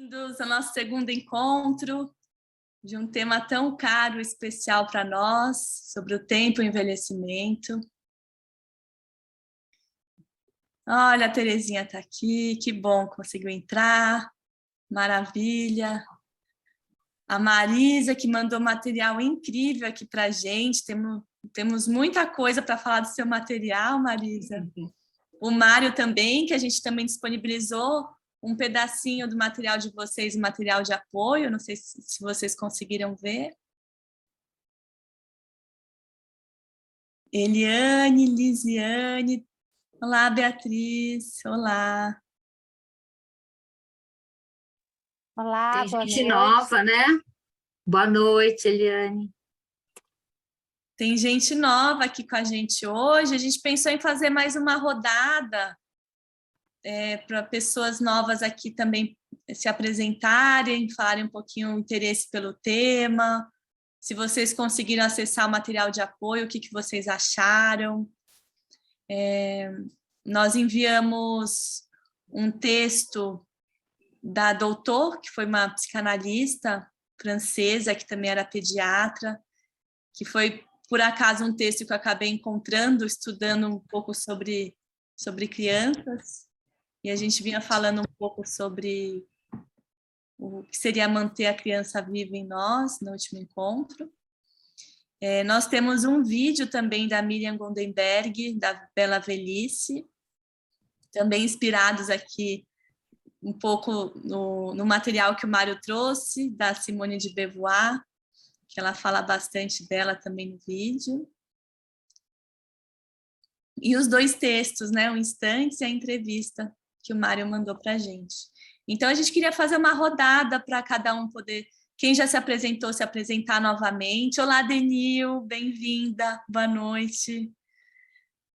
Bem-vindos ao nosso segundo encontro de um tema tão caro e especial para nós, sobre o tempo e o envelhecimento. Olha, a Terezinha está aqui, que bom, conseguiu entrar, maravilha. A Marisa, que mandou material incrível aqui para a gente, temos muita coisa para falar do seu material, Marisa. O Mário também, que a gente também disponibilizou um pedacinho do material de vocês, um material de apoio, não sei se vocês conseguiram ver. Eliane, Lisiane, olá, Beatriz, olá. Olá, Tem boa gente noite. nova, né? Boa noite, Eliane. Tem gente nova aqui com a gente hoje. A gente pensou em fazer mais uma rodada para pessoas novas aqui também se apresentarem, falarem um pouquinho o interesse pelo tema. Se vocês conseguiram acessar o material de apoio, o que vocês acharam? Nós enviamos um texto da Doutor, que foi uma psicanalista francesa, que também era pediatra, que foi, por acaso, um texto que eu acabei encontrando, estudando um pouco sobre crianças, e a gente vinha falando um pouco sobre o que seria manter a criança viva em nós, no último encontro. Nós temos um vídeo também da Miriam Goldenberg, da Bela Velhice, também inspirados aqui um pouco no material que o Mário trouxe, da Simone de Beauvoir, que ela fala bastante dela também no vídeo. E os dois textos, né, o Instantes e a entrevista que o Mário mandou para a gente. Então, a gente queria fazer uma rodada para cada um poder... Quem já se apresentou, se apresentar novamente. Olá, Denil, bem-vinda, boa noite.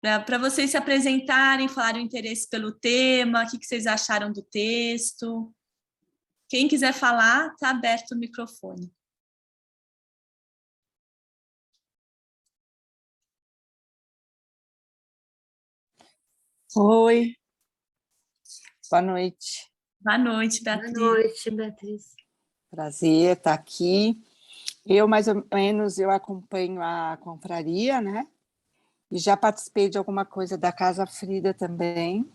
Para vocês se apresentarem, falarem o interesse pelo tema, o que vocês acharam do texto. Quem quiser falar, está aberto o microfone. Oi, boa noite. Boa noite, Beatriz. Boa noite, Beatriz. Prazer estar aqui. Eu, mais ou menos, eu acompanho a confraria, né? E já participei de alguma coisa da Casa Frida também.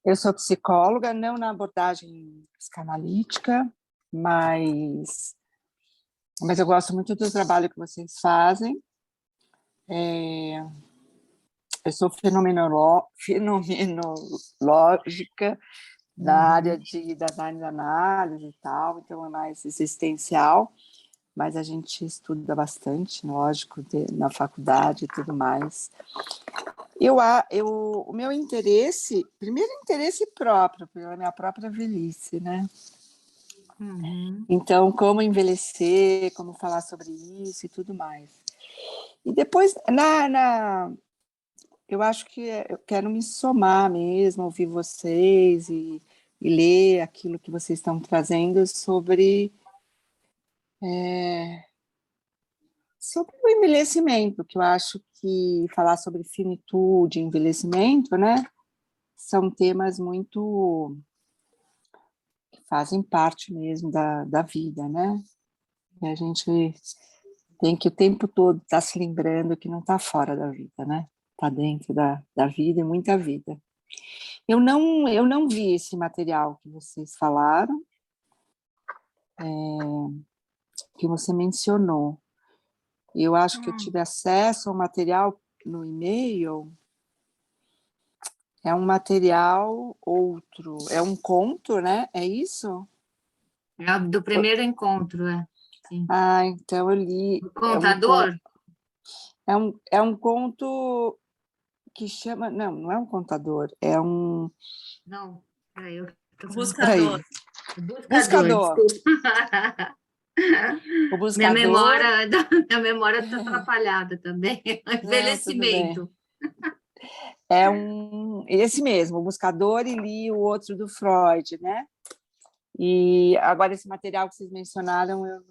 Eu sou psicóloga, não na abordagem psicanalítica, mas eu gosto muito do trabalho que vocês fazem. Eu sou fenomenológica da área da análise e tal, então é mais existencial, mas a gente estuda bastante, lógico, na faculdade e tudo mais. O meu interesse, primeiro interesse próprio, pela minha própria velhice, né? Então, como envelhecer, como falar sobre isso e tudo mais. E depois, eu acho que eu quero me somar mesmo, ouvir vocês e ler aquilo que vocês estão trazendo sobre o envelhecimento, que eu acho que falar sobre finitude, envelhecimento, né, são temas muito que fazem parte mesmo da vida, né? E a gente tem que o tempo todo estar se lembrando que não está fora da vida, né? Está dentro da vida e muita vida. Eu não vi esse material que vocês falaram, que você mencionou. Eu acho que eu tive acesso ao material no e-mail. É um material outro, é um conto, né? É isso? É do primeiro encontro, é. Sim. Ah, então eu li. O contador? É um conto que chama... Não é um contador, é um... Não, peraí, eu tô Buscador. Buscador. Desculpa. O buscador... Minha memória está atrapalhada também. Envelhecimento. É esse mesmo, o buscador, e li o outro do Freud, né? E agora esse material que vocês mencionaram, eu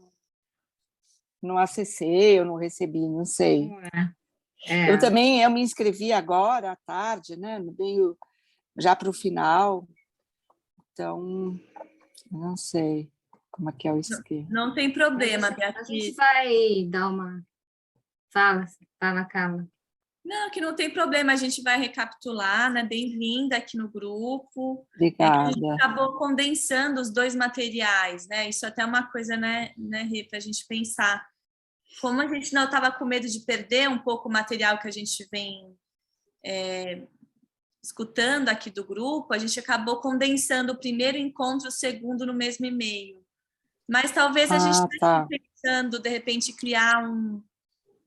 não acessei, eu não recebi, não sei. Eu me inscrevi agora à tarde, né? Meio já para o final. Então, Eu não sei como é que é o esquema. Não tem problema, A gente Beatriz. vai dar uma... Fala, Carla. Não, que não tem problema, a gente vai recapitular, né? Bem-vinda aqui no grupo. É que a gente Obrigada. acabou condensando os dois materiais, né? Isso até é uma coisa, né, Rê, para a gente pensar. Como a gente não estava com medo de perder um pouco o material que a gente vem escutando aqui do grupo, a gente acabou condensando o primeiro encontro e o segundo no mesmo e-mail. Mas talvez a gente esteja pensando, de repente, criar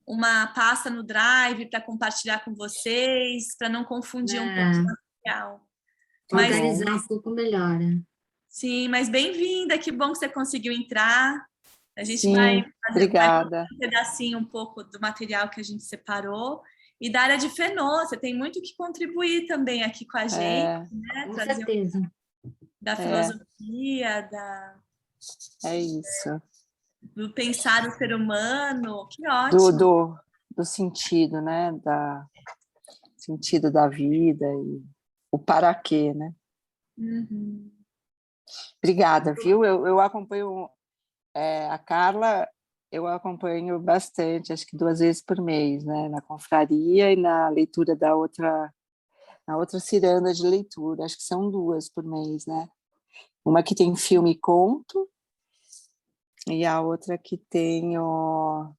uma pasta no Drive para compartilhar com vocês, para não confundir um pouco o material. Mas, Organizar um pouco melhor. sim, mas bem-vinda, que bom que você conseguiu entrar. A gente Sim, vai obrigada. um pedacinho um pouco do material que a gente separou. E da área de Fenô, você tem muito que contribuir também aqui com a gente, né? Com Trazer certeza. da filosofia, É isso. do pensar o ser humano. Que Do, ótimo. do sentido, né? Sentido da vida e o para quê, né? Uhum. Obrigada, viu? Eu acompanho a Carla, eu acompanho bastante, acho que 2 vezes por mês, né? Na confraria e na leitura na outra ciranda de leitura, acho que são 2 por mês, né? Uma que tem filme e conto, e a outra que tem a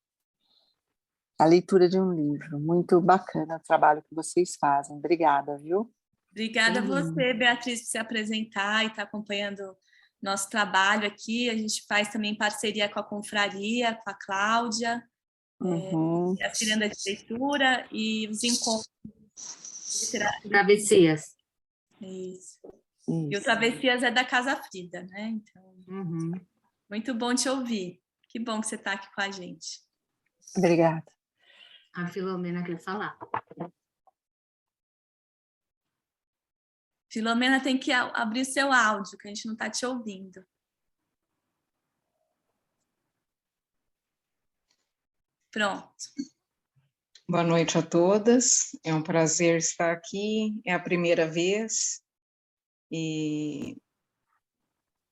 leitura de um livro. Muito bacana o trabalho que vocês fazem. Obrigada, viu? Obrigada a você, Beatriz, por se apresentar e estar acompanhando nosso trabalho aqui. A gente faz também parceria com a confraria, com a Cláudia, a ciranda de leitura e os encontros de literatura. Travessias. Isso. E o Travessias é da Casa Frida, né? Então, muito bom te ouvir. Que bom que você está aqui com a gente. Obrigada. A Filomena quer falar. Filomena tem que abrir seu áudio, que a gente não está te ouvindo. Pronto. Boa noite a todas. É um prazer estar aqui. É a primeira vez e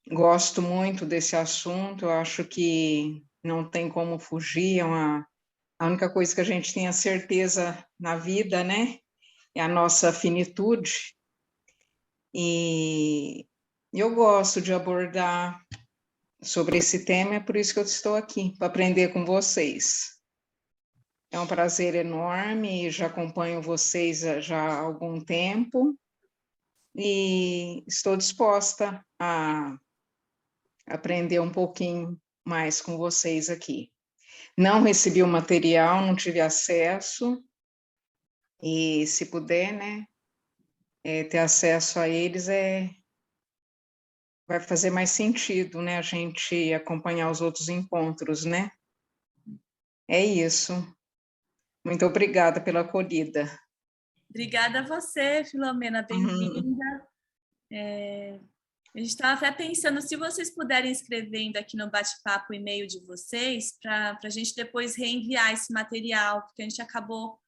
gosto muito desse assunto. Eu acho que não tem como fugir. A única coisa que a gente tem a certeza na vida, né? É a nossa finitude. E eu gosto de abordar sobre esse tema, é por isso que eu estou aqui, para aprender com vocês. É um prazer enorme, já acompanho vocês já há algum tempo e estou disposta a aprender um pouquinho mais com vocês aqui. Não recebi o material, não tive acesso, e se puder, né, ter acesso a eles vai fazer mais sentido, né, a gente acompanhar os outros encontros, né? É isso. Muito obrigada pela acolhida. Obrigada a você, Filomena, bem-vinda. A gente estava até pensando, se vocês puderem escrevendo aqui no bate-papo o e-mail de vocês, para a gente depois reenviar esse material, porque a gente acabou,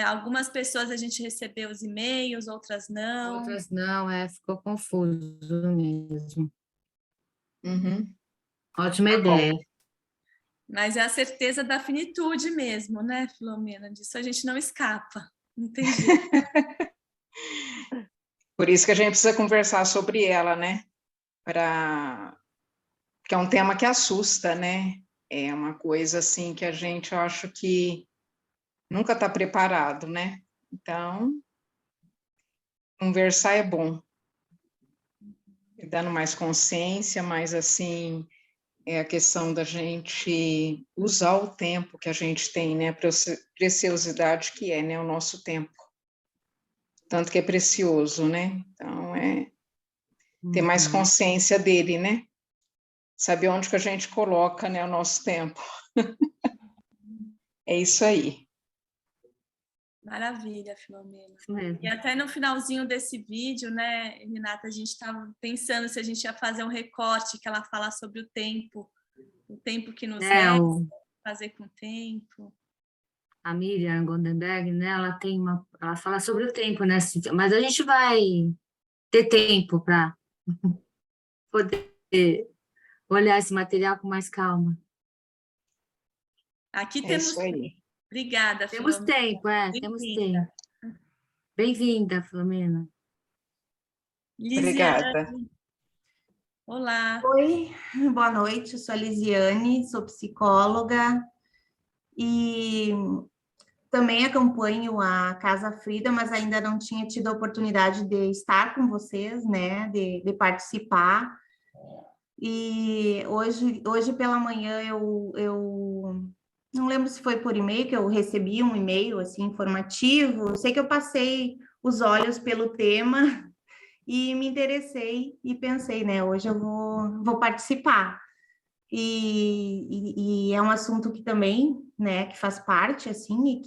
algumas pessoas a gente recebeu os e-mails, outras não. Outras não, ficou confuso mesmo. Ótima ideia. Mas é a certeza da finitude mesmo, né, Filomena? Disso a gente não escapa, não tem jeito. Por isso que a gente precisa conversar sobre ela, né? Porque é um tema que assusta, né? É uma coisa assim que a gente, eu acho que nunca está preparado, né? Então, conversar é bom. Dando mais consciência, mas assim, é a questão da gente usar o tempo que a gente tem, né? Preciosidade que é, né? O nosso tempo. Tanto que é precioso, né? Então, ter mais consciência dele, né? Saber onde que a gente coloca, né, o nosso tempo. É isso aí. Maravilha, Filomena. Mesmo. E até no finalzinho desse vídeo, né, Renata, a gente estava pensando se a gente ia fazer um recorte que ela fala sobre o tempo que nos resta, fazer com o tempo. A Miriam Goldenberg, né, ela fala sobre o tempo, né, mas a gente vai ter tempo para poder olhar esse material com mais calma. Aqui É temos... isso aí. Obrigada, Temos Filomena. tempo, temos Bem-vinda. tempo. Bem-vinda, Filomena. Lisiane, Obrigada. olá. Oi, boa noite, eu sou a Lisiane, sou psicóloga e também acompanho a Casa Frida, mas ainda não tinha tido a oportunidade de estar com vocês, né, de participar. E hoje pela manhã eu não lembro se foi por e-mail, que eu recebi um e-mail, assim, informativo. Sei que eu passei os olhos pelo tema e me interessei e pensei, né, hoje eu vou participar. E é um assunto que também, né, que faz parte, assim, e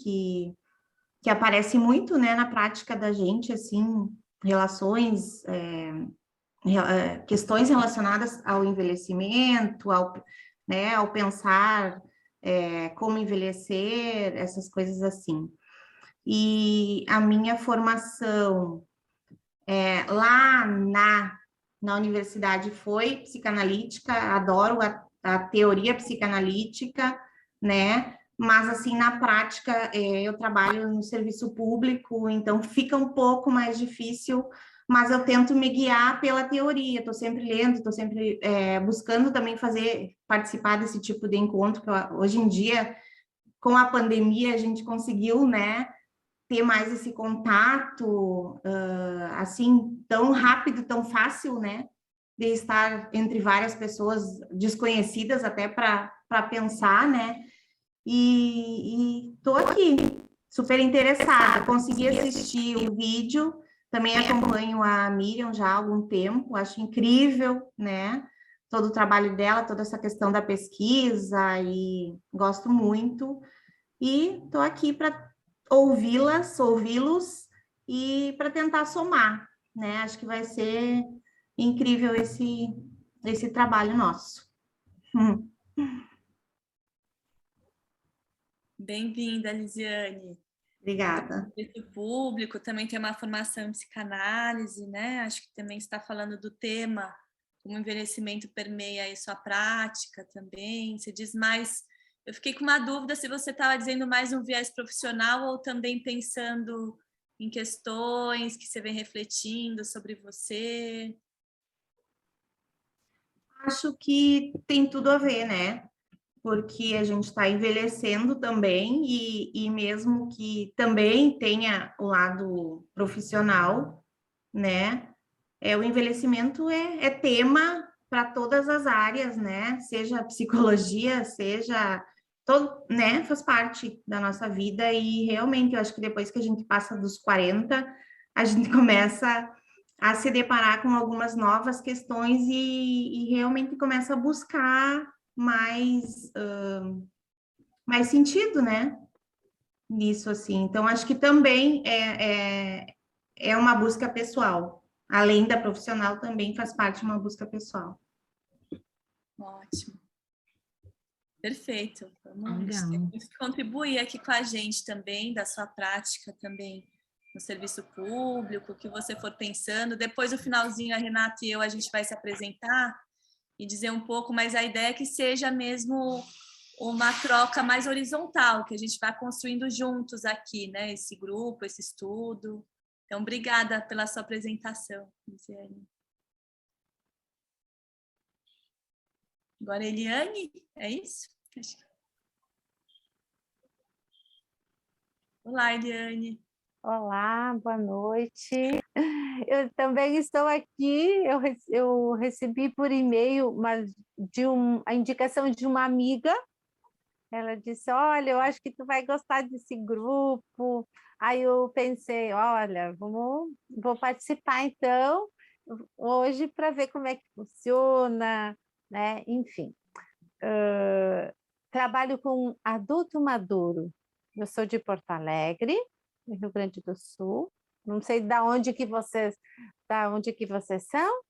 que aparece muito, né, na prática da gente, assim, relações, questões relacionadas ao envelhecimento, né, ao pensar como envelhecer, essas coisas assim. E a minha formação lá na universidade foi psicanalítica, adoro a teoria psicanalítica, né? Mas, assim, na prática, eu trabalho no serviço público, então fica um pouco mais difícil, mas eu tento me guiar pela teoria, estou sempre lendo, estou sempre buscando também participar desse tipo de encontro, que hoje em dia, com a pandemia, a gente conseguiu, né, ter mais esse contato, assim, tão rápido, tão fácil, né, de estar entre várias pessoas desconhecidas até para pensar, né, e tô aqui, super interessada, consegui assistir o vídeo, também acompanho a Miriam já há algum tempo, acho incrível, né, todo o trabalho dela, toda essa questão da pesquisa, e gosto muito, e tô aqui para ouvi-los e para tentar somar, né? Acho que vai ser incrível esse trabalho nosso. Bem-vinda, Lisiane. Obrigada. Do público, também tem uma formação em psicanálise, né? Acho que também está falando do tema, como o envelhecimento permeia aí sua prática também. Você diz mais... Eu fiquei com uma dúvida se você estava dizendo mais um viés profissional ou também pensando em questões que você vem refletindo sobre você. Acho que tem tudo a ver, né? Porque a gente está envelhecendo também, e mesmo que também tenha o lado profissional, né? O envelhecimento é tema para todas as áreas, né? Seja psicologia, seja todo, né? Faz parte da nossa vida, e realmente eu acho que depois que a gente passa dos 40, a gente começa a se deparar com algumas novas questões e realmente começa a buscar mais sentido, né? Nisso, assim. Então, acho que também é uma busca pessoal. Além da profissional, também faz parte de uma busca pessoal. Ótimo. Perfeito. Vamos Legal. contribuir aqui com a gente também, da sua prática também no serviço público, o que você for pensando. Depois, no finalzinho, a Renata e eu, a gente vai se apresentar e dizer um pouco, mas a ideia é que seja mesmo uma troca mais horizontal, que a gente vai construindo juntos aqui, né? Esse grupo, esse estudo. Então, obrigada pela sua apresentação, Lisiane. Agora, Eliane, é isso? Olá, Eliane. Olá, boa noite. Eu também estou aqui. Eu recebi por e-mail a indicação de uma amiga. Ela disse: olha, eu acho que tu vai gostar desse grupo. Aí eu pensei: olha, vou participar então hoje para ver como é que funciona, né? Enfim, trabalho com adulto maduro. Eu sou de Porto Alegre, no Rio Grande do Sul. Não sei da onde que vocês são?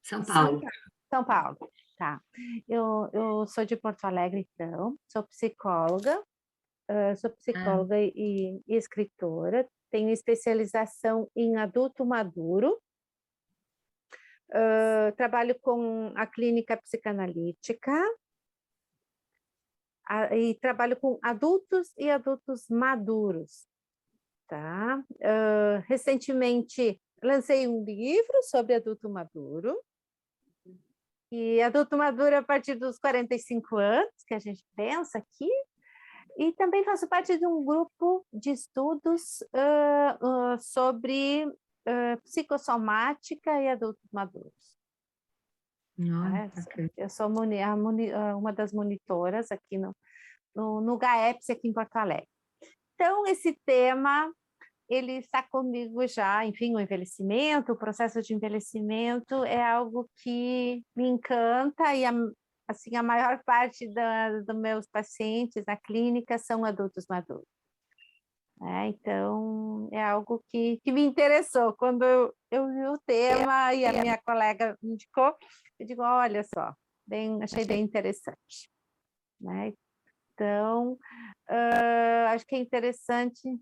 São Paulo. São Paulo, tá. Eu sou de Porto Alegre, então, sou psicóloga e escritora, tenho especialização em adulto maduro, trabalho com a clínica psicanalítica, e trabalho com adultos e adultos maduros, tá? Recentemente lancei um livro sobre adulto maduro, e adulto maduro a partir dos 45 anos, que a gente pensa aqui, e também faço parte de um grupo de estudos sobre psicossomática e adultos maduros. Eu sou uma das monitoras aqui no GAEPS, aqui em Porto Alegre. Então, esse tema, ele está comigo já, enfim, o envelhecimento, o processo de envelhecimento é algo que me encanta, e assim, a maior parte dos meus pacientes na clínica são adultos maduros. Então, é algo que me interessou. Quando eu vi o tema e a minha colega me indicou, eu digo, olha só, achei bem interessante. Então, acho que é interessante,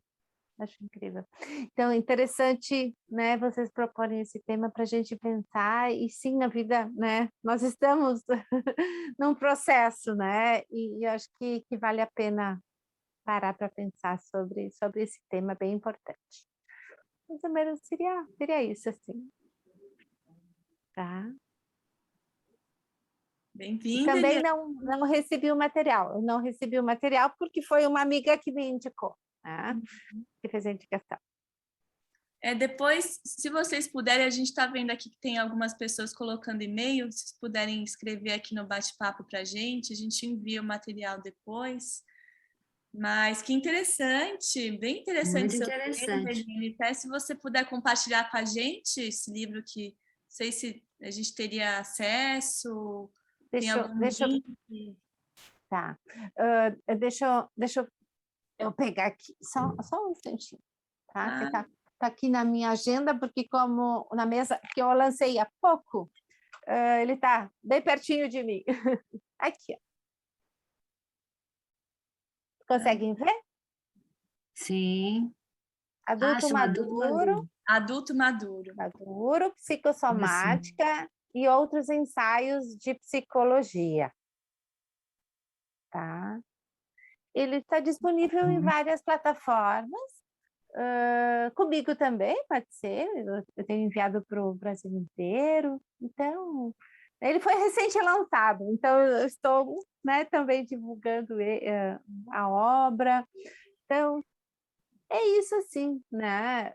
acho incrível. Então, interessante, né, vocês proporem esse tema para a gente pensar, e sim, a vida, né, nós estamos num processo, né, e eu acho que vale a pena parar para pensar sobre esse tema bem importante. Mais ou menos seria isso, assim. Tá? Bem-vinda. Também não recebi o material. Eu não recebi o material porque foi uma amiga que me indicou, né? Que fez a indicação. Depois, se vocês puderem, a gente está vendo aqui que tem algumas pessoas colocando e-mail, se vocês puderem escrever aqui no bate-papo para a gente envia o material depois. Mas que interessante, bem interessante. Muito interessante. Tema, até se você puder compartilhar com a gente esse livro, que não sei se a gente teria acesso, Deixa link? Tá. Deixa eu pegar aqui, só um instantinho, tá? Que tá aqui na minha agenda, porque como na mesa que eu lancei há pouco, ele está bem pertinho de mim. Aqui, ó. Conseguem ver? Sim. Adulto maduro. Adulto maduro. Maduro, psicossomática e outros ensaios de psicologia. Tá? Ele está disponível em várias plataformas. Comigo também, pode ser. Eu tenho enviado para o Brasil inteiro. Então, ele foi recente lançado, então eu estou, né, também divulgando a obra. Então, é isso, assim, né?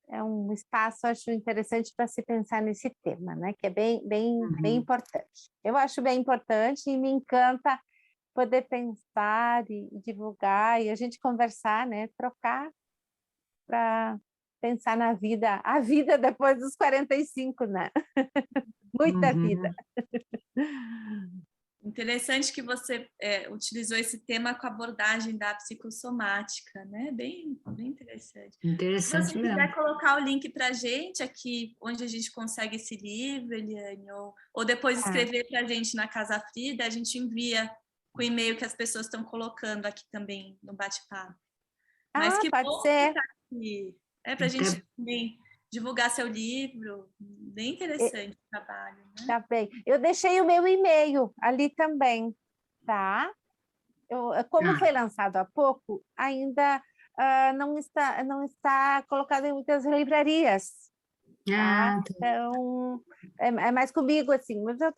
É um espaço, acho interessante para se pensar nesse tema, né? Que é bem importante. Eu acho bem importante e me encanta poder pensar e divulgar e a gente conversar, né? Trocar para pensar na vida, a vida depois dos 45, né? Muita vida. Interessante que você utilizou esse tema com a abordagem da psicossomática, né? Bem interessante. Interessante. Se você quiser colocar o link para a gente aqui, onde a gente consegue esse livro, Eliane, ou depois escrever para a gente na Casa Frida, a gente envia com o e-mail que as pessoas estão colocando aqui também no bate-papo. Mas que pode bom ser. que tá aqui. Para a gente também divulgar seu livro, bem interessante o trabalho, né? Tá bem. Eu deixei o meu e-mail ali também, tá? Como foi lançado há pouco, ainda não está colocado em muitas livrarias. Tá? Então, é mais comigo, assim. Mas eu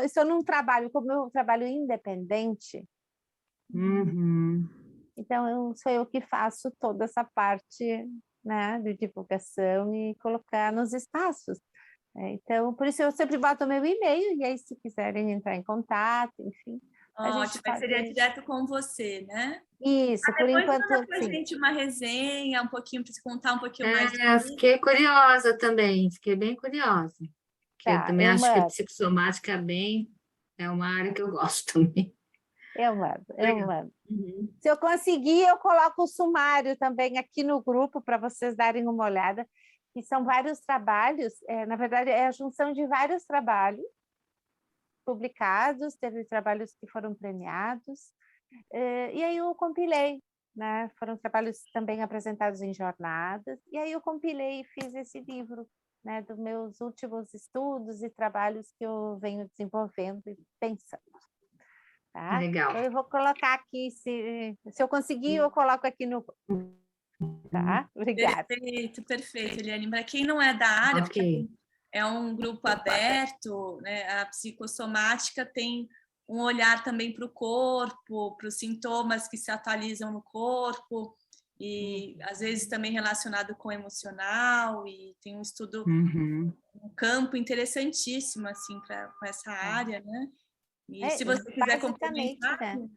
estou num trabalho, como eu trabalho independente, então sou eu que faço toda essa parte, né, de divulgação e colocar nos espaços. Então, por isso eu sempre boto o meu e-mail, e aí se quiserem entrar em contato, enfim. Ótimo, seria direto com você, né? Isso, por enquanto, manda pra gente uma resenha, um pouquinho, para você contar um pouquinho mais. Fiquei curiosa também, fiquei bem curiosa. Eu também acho que psicossomática é uma área que eu gosto também. Eu mando. Se eu conseguir, eu coloco o sumário também aqui no grupo para vocês darem uma olhada, que são vários trabalhos, na verdade é a junção de vários trabalhos publicados, teve trabalhos que foram premiados, e aí eu compilei, né? Foram trabalhos também apresentados em jornadas, e aí eu compilei e fiz esse livro, né, dos meus últimos estudos e trabalhos que eu venho desenvolvendo e pensando. Tá? Legal. Então, eu vou colocar aqui, se eu conseguir, eu coloco aqui no... Tá? Obrigada. Perfeito, perfeito, Eliane. Para quem não é da área, Ok. é um grupo aberto, né? A psicossomática tem um olhar também para o corpo, para os sintomas que se atualizam no corpo, e às vezes também relacionado com o emocional, e tem um estudo, um campo interessantíssimo assim, com essa área, né? E se você quiser complementar... Né?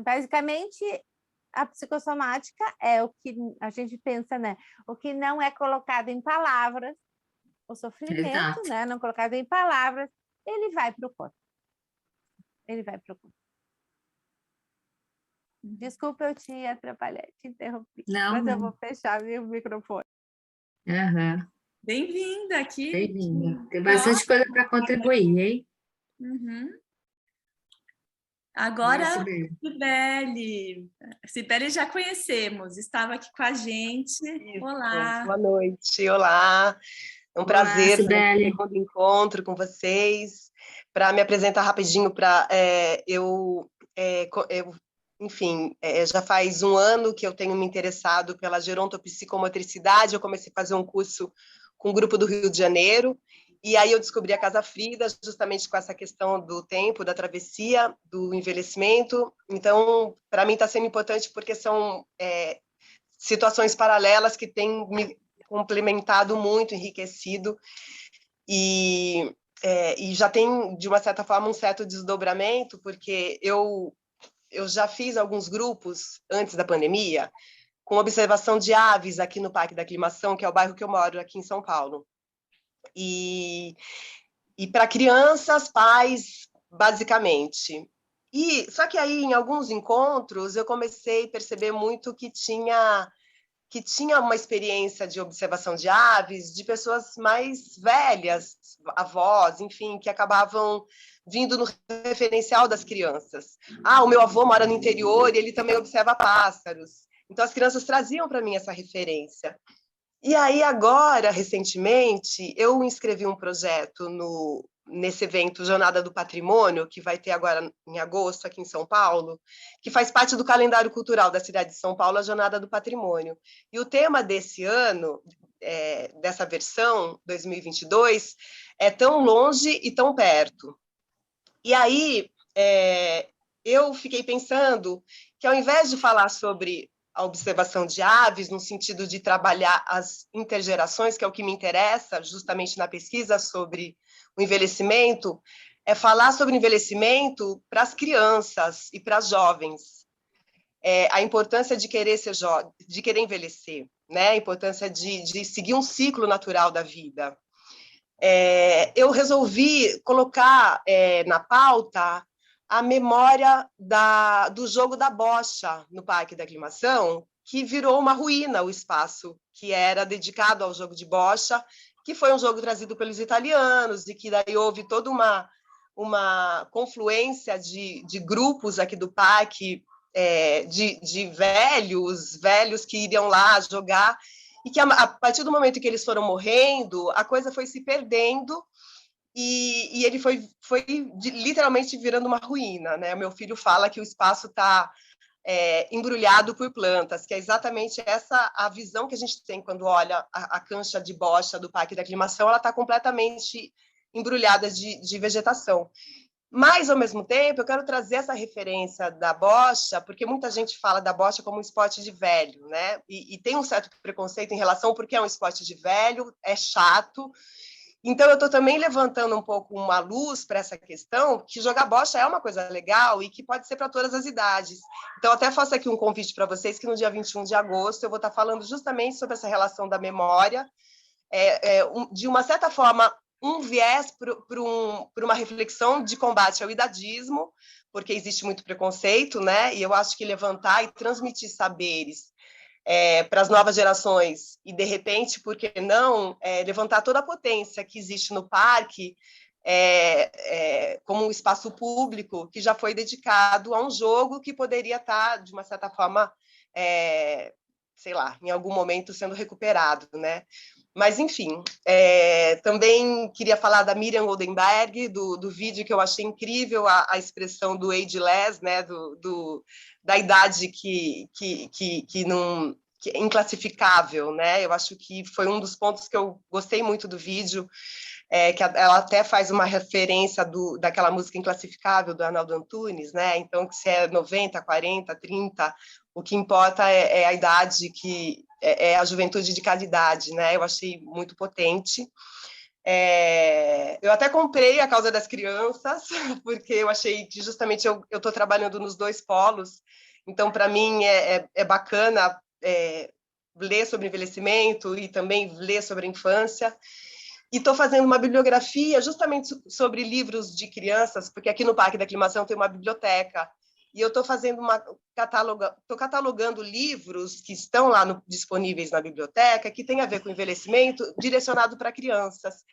Basicamente, a psicossomática é o que a gente pensa, né? O que não é colocado em palavras, o sofrimento, né? Não colocado em palavras, ele vai para o corpo. Ele vai para o corpo. Desculpa eu te atrapalhar, te interrompi. Não, mas não. eu vou fechar meu microfone. Bem-vinda aqui. Bem-vinda. Tem bastante coisa para contribuir, hein? Agora, Cibele. Cibele já conhecemos, estava aqui com a gente. Isso. Olá. Boa noite, olá. É um prazer estar Cibele. no encontro com vocês. Para me apresentar rapidinho, enfim, já faz um ano que eu tenho me interessado pela gerontopsicomotricidade. Eu comecei a fazer um curso com o grupo do Rio de Janeiro, e aí eu descobri a Casa Frida, justamente com essa questão do tempo, da travessia, do envelhecimento. Então, para mim está sendo importante porque são situações paralelas que têm me complementado muito, enriquecido, e já tem, de uma certa forma, um certo desdobramento, porque eu já fiz alguns grupos antes da pandemia, com observação de aves aqui no Parque da Aclimação, que é o bairro que eu moro, aqui em São Paulo. E para crianças, pais, basicamente. Só que aí, em alguns encontros, eu comecei a perceber muito que tinha uma experiência de observação de aves de pessoas mais velhas, avós, enfim, que acabavam vindo no referencial das crianças. O meu avô mora no interior e ele também observa pássaros. Então, as crianças traziam para mim essa referência. E aí, agora, recentemente, eu inscrevi um projeto nesse evento Jornada do Patrimônio, que vai ter agora em agosto, aqui em São Paulo, que faz parte do calendário cultural da cidade de São Paulo, a Jornada do Patrimônio. E o tema desse ano, dessa versão 2022, é tão longe e tão perto. E aí, eu fiquei pensando que, ao invés de falar sobre a observação de aves, no sentido de trabalhar as intergerações, que é o que me interessa, justamente na pesquisa sobre o envelhecimento, é falar sobre envelhecimento para as crianças e para as jovens. A importância de querer ser de querer envelhecer, né? A importância de seguir um ciclo natural da vida. Eu resolvi colocar na pauta a memória do jogo da bocha no Parque da Aclimação, que virou uma ruína, o espaço que era dedicado ao jogo de bocha, que foi um jogo trazido pelos italianos, e que daí houve toda uma confluência de grupos aqui do parque, de velhos que iriam lá jogar, e que a partir do momento que eles foram morrendo, a coisa foi se perdendo, e ele foi literalmente virando uma ruína, né? Meu filho fala que o espaço está embrulhado por plantas, que é exatamente essa a visão que a gente tem quando olha a cancha de bocha do Parque da Aclimação. Ela está completamente embrulhada de vegetação. Mas, ao mesmo tempo, eu quero trazer essa referência da bocha, porque muita gente fala da bocha como um esporte de velho, né? E tem um certo preconceito em relação porque é um esporte de velho, é chato. Então, eu estou também levantando um pouco uma luz para essa questão, que jogar bocha é uma coisa legal e que pode ser para todas as idades. Então, até faço aqui um convite para vocês, que no dia 21 de agosto eu vou estar falando justamente sobre essa relação da memória, de uma certa forma, um viés para uma reflexão de combate ao idadismo, porque existe muito preconceito, né? E eu acho que levantar e transmitir saberes para as novas gerações, e, de repente, por que não, levantar toda a potência que existe no parque como um espaço público que já foi dedicado a um jogo que poderia estar, de uma certa forma, sei lá, em algum momento sendo recuperado, né? Mas, enfim, também queria falar da Miriam Goldenberg, do vídeo que eu achei incrível, a expressão do ageless, né, da idade que é inclassificável, né? Eu acho que foi um dos pontos que eu gostei muito do vídeo, que ela até faz uma referência daquela música Inclassificável, do Arnaldo Antunes, né? Então, que se é 90, 40, 30, o que importa é a idade, é a juventude de qualidade, né? Eu achei muito potente. Eu até comprei A Causa das Crianças, porque eu achei que justamente eu estou trabalhando nos dois polos, então, para mim, é bacana ler sobre envelhecimento e também ler sobre a infância. E estou fazendo uma bibliografia justamente sobre livros de crianças, porque aqui no Parque da Aclimação tem uma biblioteca, e eu estou fazendo estou catalogando livros que estão lá disponíveis na biblioteca, que tem a ver com envelhecimento, direcionado para crianças.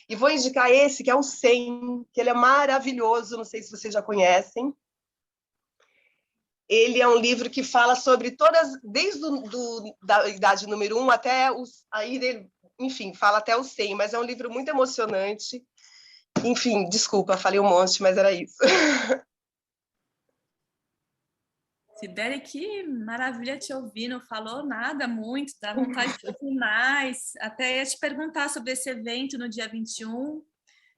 E vou indicar esse, que é o 100, que ele é maravilhoso, não sei se vocês já conhecem. Ele é um livro que fala sobre todas, desde da idade número 1 até aí ele, enfim, fala até o 100, mas é um livro muito emocionante. Enfim, desculpa, falei um monte, mas era isso. Sibeli, que maravilha te ouvir, não falou nada muito, dá vontade de ouvir mais. Até ia te perguntar sobre esse evento no dia 21,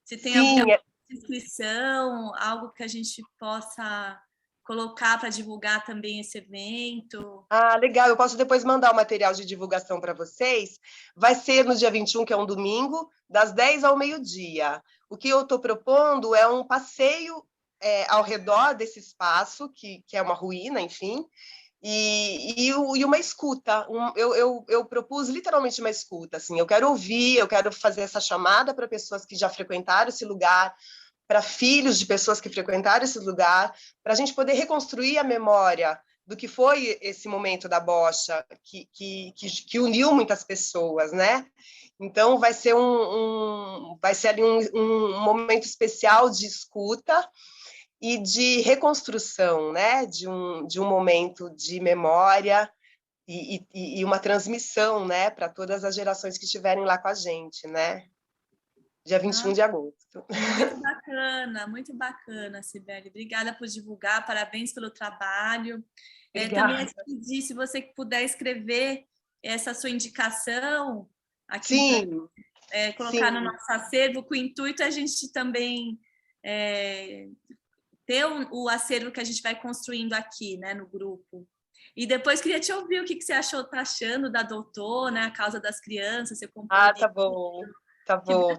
se tem alguma inscrição, algo que a gente possa colocar para divulgar também esse evento. Ah, legal, eu posso depois mandar o material de divulgação para vocês. Vai ser no dia 21, que é um domingo, das 10 ao meio-dia. O que eu estou propondo é um passeio ao redor desse espaço, que é uma ruína, enfim, e uma escuta. Eu propus literalmente uma escuta. Assim, eu quero ouvir, eu quero fazer essa chamada para pessoas que já frequentaram esse lugar, para filhos de pessoas que frequentaram esse lugar, para a gente poder reconstruir a memória do que foi esse momento da bocha, que uniu muitas pessoas, né? Então, vai ser ali um momento especial de escuta e de reconstrução, né? De um momento de memória e uma transmissão, né? Para todas as gerações que estiverem lá com a gente, né? Dia 21 de agosto. Muito bacana, Sibeli. Obrigada por divulgar, parabéns pelo trabalho. Também te pedir, se você puder escrever essa sua indicação aqui, sim, colocar sim. no nosso acervo, com o intuito a gente também ter o acervo que a gente vai construindo aqui, né, no grupo. E depois queria te ouvir o que você tá achando da Doutor, né, A Causa das Crianças, você comprou tá bom. Tá bom.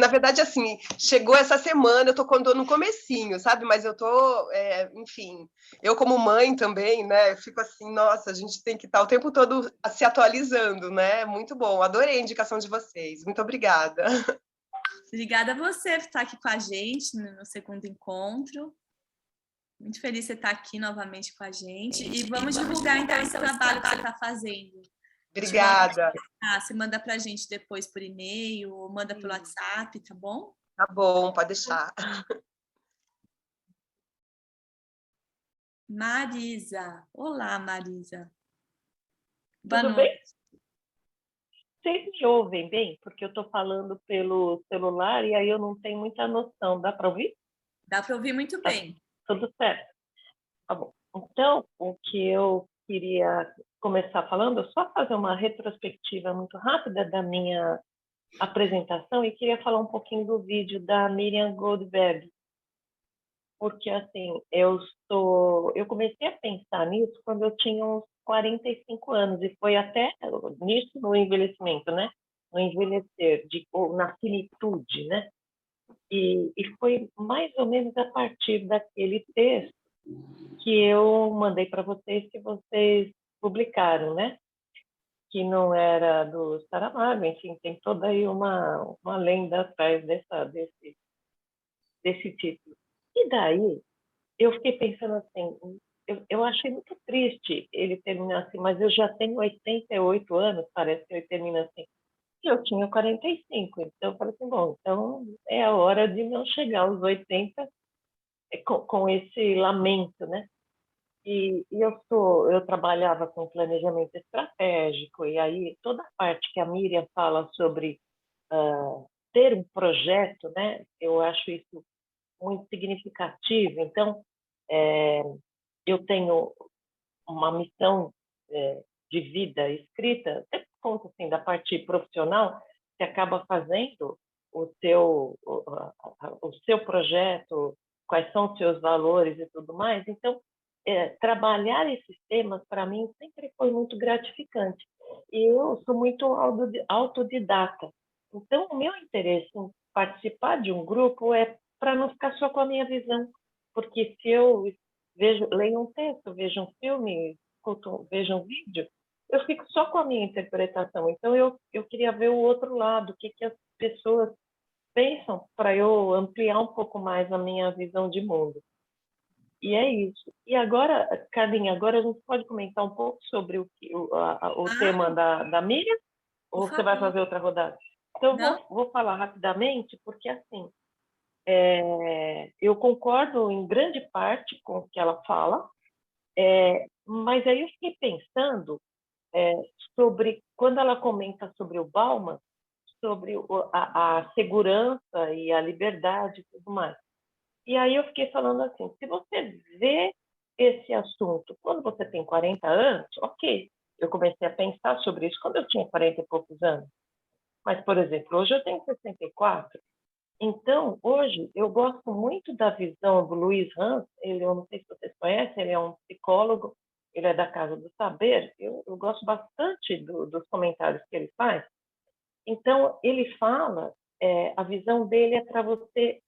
Na verdade, assim, chegou essa semana, eu tô no comecinho, sabe? Mas eu tô, enfim, eu como mãe também, né? Eu fico assim, nossa, a gente tem que estar o tempo todo se atualizando, né? Muito bom, adorei a indicação de vocês. Muito obrigada. Obrigada a você por estar aqui com a gente no segundo encontro. Muito feliz de você estar aqui novamente com a gente. E vamos divulgar, então, esse trabalho que você está fazendo. Obrigada. Você manda para a gente depois por e-mail, ou manda pelo WhatsApp, tá bom? Tá bom, pode deixar. Marisa. Olá, Marisa. Boa Tudo noite. bem? Vocês me ouvem bem? Porque eu estou falando pelo celular e aí eu não tenho muita noção. Dá para ouvir? Dá para ouvir muito bem. Tudo certo. Tá bom. Então, o que eu queria começar falando, só fazer uma retrospectiva muito rápida da minha apresentação e queria falar um pouquinho do vídeo da Miriam Goldberg. Porque, assim, eu comecei a pensar nisso quando eu tinha uns 45 anos, e foi até nisso no envelhecimento, né? No envelhecer, ou na finitude, né? E foi mais ou menos a partir daquele texto que eu mandei para vocês, que vocês publicaram, né? Que não era do Saramago, enfim, tem toda aí uma lenda atrás desse título. E daí, eu fiquei pensando assim, eu achei muito triste ele terminar assim, mas eu já tenho 88 anos, parece que ele termina assim. E eu tinha 45, então eu falei assim, bom, então é a hora de não chegar aos 80 com esse lamento, né? eu trabalhava com planejamento estratégico, e aí toda a parte que a Miriam fala sobre ter um projeto, né? Eu acho isso muito significativo. Então, eu tenho uma missão de vida escrita, até por conta assim, da parte profissional, que acaba fazendo o seu projeto, quais são os seus valores e tudo mais. Então, trabalhar esses temas, para mim, sempre foi muito gratificante. E eu sou muito autodidata. Então, o meu interesse em participar de um grupo é para não ficar só com a minha visão, porque se eu leio um texto, vejo um filme, vejo um vídeo, eu fico só com a minha interpretação. Então, eu queria ver o outro lado, o que as pessoas pensam, para eu ampliar um pouco mais a minha visão de mundo. E é isso. E agora, Carlinha, agora a gente pode comentar um pouco sobre o tema da Miriam? Ou você vai fazer outra rodada? Então, vou falar rapidamente, porque, assim, eu concordo em grande parte com o que ela fala, mas aí eu fiquei pensando sobre, quando ela comenta sobre o Bauman, sobre a segurança e a liberdade e tudo mais. E aí eu fiquei falando assim, se você vê esse assunto quando você tem 40 anos, ok, eu comecei a pensar sobre isso quando eu tinha 40 e poucos anos. Mas, por exemplo, hoje eu tenho 64. Então, hoje, eu gosto muito da visão do Luiz Hans, eu não sei se vocês conhecem, ele é um psicólogo, ele é da Casa do Saber, eu gosto bastante dos comentários que ele faz. Então, ele fala, a visão dele é para você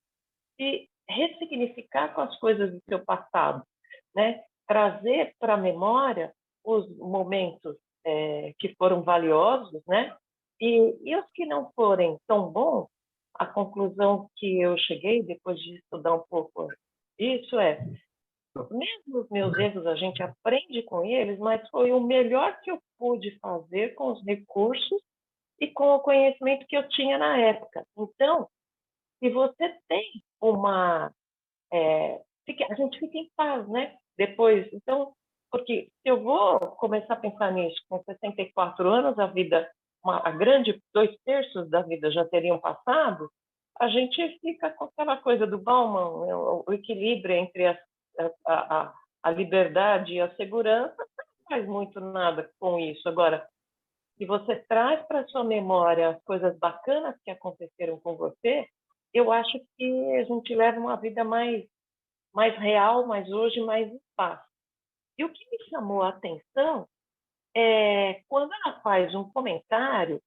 se ressignificar com as coisas do seu passado, né? Trazer para a memória os momentos que foram valiosos, né? E os que não forem tão bons, a conclusão que eu cheguei depois de estudar um pouco isso mesmo os meus erros a gente aprende com eles, mas foi o melhor que eu pude fazer com os recursos e com o conhecimento que eu tinha na época. Então, se você tem a gente fica em paz, né? Depois, então, porque se eu vou começar a pensar nisso com 64 anos, dois terços da vida já teriam passado, a gente fica com aquela coisa do Bauman, o equilíbrio entre a liberdade e a segurança, não faz muito nada com isso. Agora, se você traz para sua memória as coisas bacanas que aconteceram com você, eu acho que a gente leva uma vida mais real, mas hoje mais em paz. E o que me chamou a atenção é quando ela faz um comentário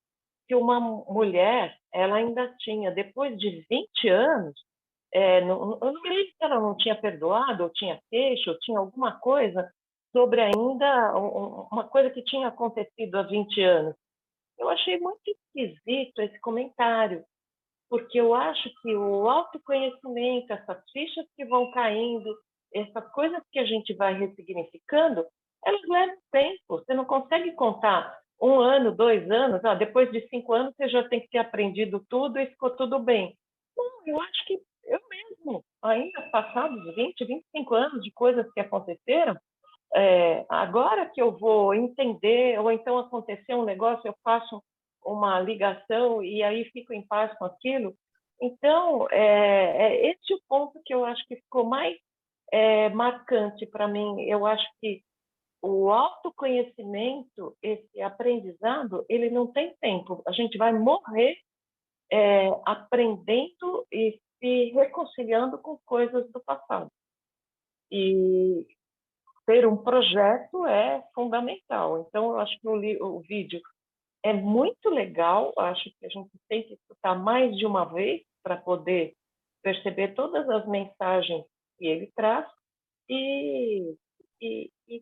que uma mulher, ela ainda tinha, depois de 20 anos, eu não me lembro se ela não tinha perdoado, ou tinha queixa, ou tinha alguma coisa sobre ainda uma coisa que tinha acontecido há 20 anos. Eu achei muito esquisito esse comentário, porque eu acho que o autoconhecimento, essas fichas que vão caindo, essas coisas que a gente vai ressignificando, elas levam tempo. Você não consegue contar 1 ano, 2 anos, depois de 5 anos você já tem que ter aprendido tudo e ficou tudo bem. Não, eu acho que eu mesmo, ainda passados 20, 25 anos de coisas que aconteceram, agora que eu vou entender, ou então acontecer um negócio, eu faço uma ligação e aí fico em paz com aquilo. Então, esse é o ponto que eu acho que ficou mais marcante para mim. Eu acho que o autoconhecimento, esse aprendizado, ele não tem tempo. A gente vai morrer aprendendo e se reconciliando com coisas do passado. E ter um projeto é fundamental. Então, eu acho que o vídeo é muito legal, acho que a gente tem que escutar mais de uma vez para poder perceber todas as mensagens que ele traz e